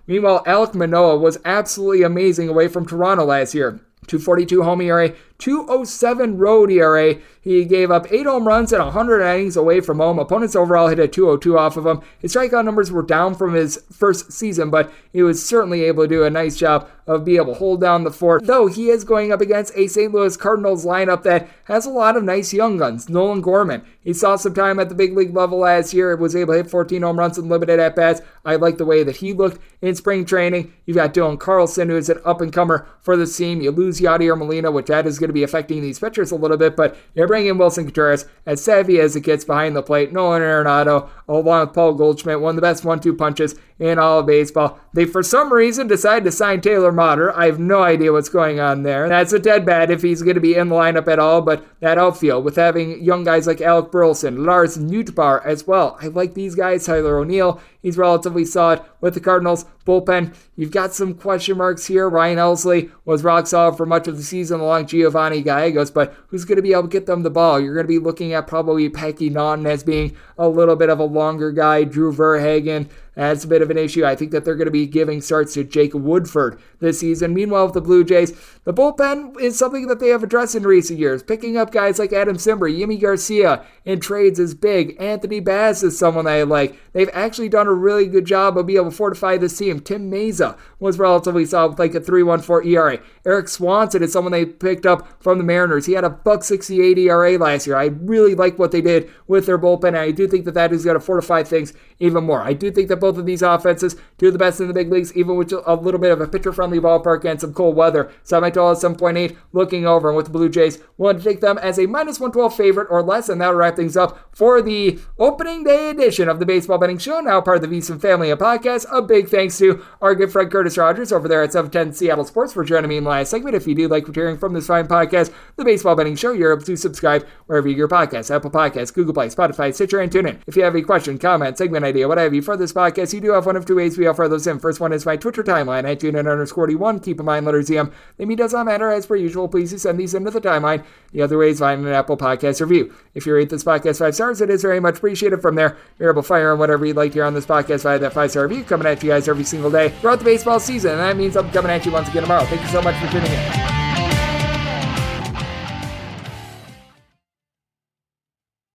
Meanwhile, Alek Manoah was absolutely amazing away from Toronto last year. 2.42 home ERA, 2.07 road ERA. He gave up 8 home runs and 100 innings away from home. Opponents overall hit a 2.02 off of him. His strikeout numbers were down from his first season, but he was certainly able to do a nice job of being able to hold down the fort, though he is going up against a St. Louis Cardinals lineup that has a lot of nice young guns. Nolan Gorman, he saw some time at the big league level last year, was able to hit 14 home runs and limited at-bats. I like the way that he looked in spring training. You've got Dylan Carlson, who is an up-and-comer for the team. You lose Yadier Molina, which that is going to be affecting these pitchers a little bit, but you're bringing in Wilson Contreras, as savvy as it gets behind the plate. Nolan Arenado, along with Paul Goldschmidt, one of the best 1-2 punches in all of baseball. They, for some reason, decided to sign Taylor Motter. I have no idea what's going on there. That's a dead bat if he's going to be in the lineup at all, but that outfield, with having young guys like Alec Burleson, Lars Nootbaar as well. I like these guys. Tyler O'Neill, he's relatively solid with the Cardinals. Bullpen, you've got some question marks here. Ryan Helsley was rock solid for much of the season along Giovanni Gallegos, but who's going to be able to get them the ball? You're going to be looking at probably Packy Naughton as being a little bit of a longer guy. Drew Verhagen, that's a bit of an issue. I think that they're going to be giving starts to Jake Woodford this season. Meanwhile, with the Blue Jays, the bullpen is something that they have addressed in recent years. Picking up guys like Adam Simber, Yimi Garcia in trades is big. Anthony Bass is someone that I like. They've actually done a really good job of being able to fortify this team. Tim Meza was relatively solid with like a 3.14 ERA. Eric Swanson is someone they picked up from the Mariners. He had a .68 ERA last year. I really like what they did with their bullpen, and I do think that that is going to fortify things even more. I do think that both of these offenses do the best in the big leagues, even with a little bit of a pitcher-friendly ballpark and some cold weather. So I might call it 7.8 looking over, and with the Blue Jays, willing to take them as a -112 favorite or less, and that'll wrap things up for the opening day edition of the Baseball Betting Show, now part of the VSiN Family of Podcasts. A big thanks to our good friend Curtis Rogers over there at 710 Seattle Sports for joining me in the last segment. If you do like what you're hearing from this fine podcast, the Baseball Betting Show, you're able to subscribe wherever you get your podcasts, Apple Podcasts, Google Play, Spotify, Stitcher, and TuneIn. If you have a question, comment, segment idea, what have you for this podcast, you do have one of two ways we offer those in. First one is my Twitter timeline at @TuneIn_41. Keep in mind, letters EM. The me does not matter. As per usual, please do send these into the timeline. The other way is find an Apple Podcast review. If you rate this podcast 5 stars, it is very much appreciated. From there, you're able to fire on whatever you'd like to hear on this podcast via that 5-star review, coming at you guys every single day throughout the baseball season. And that means I'm coming at you once again tomorrow. Thank you so much for tuning in.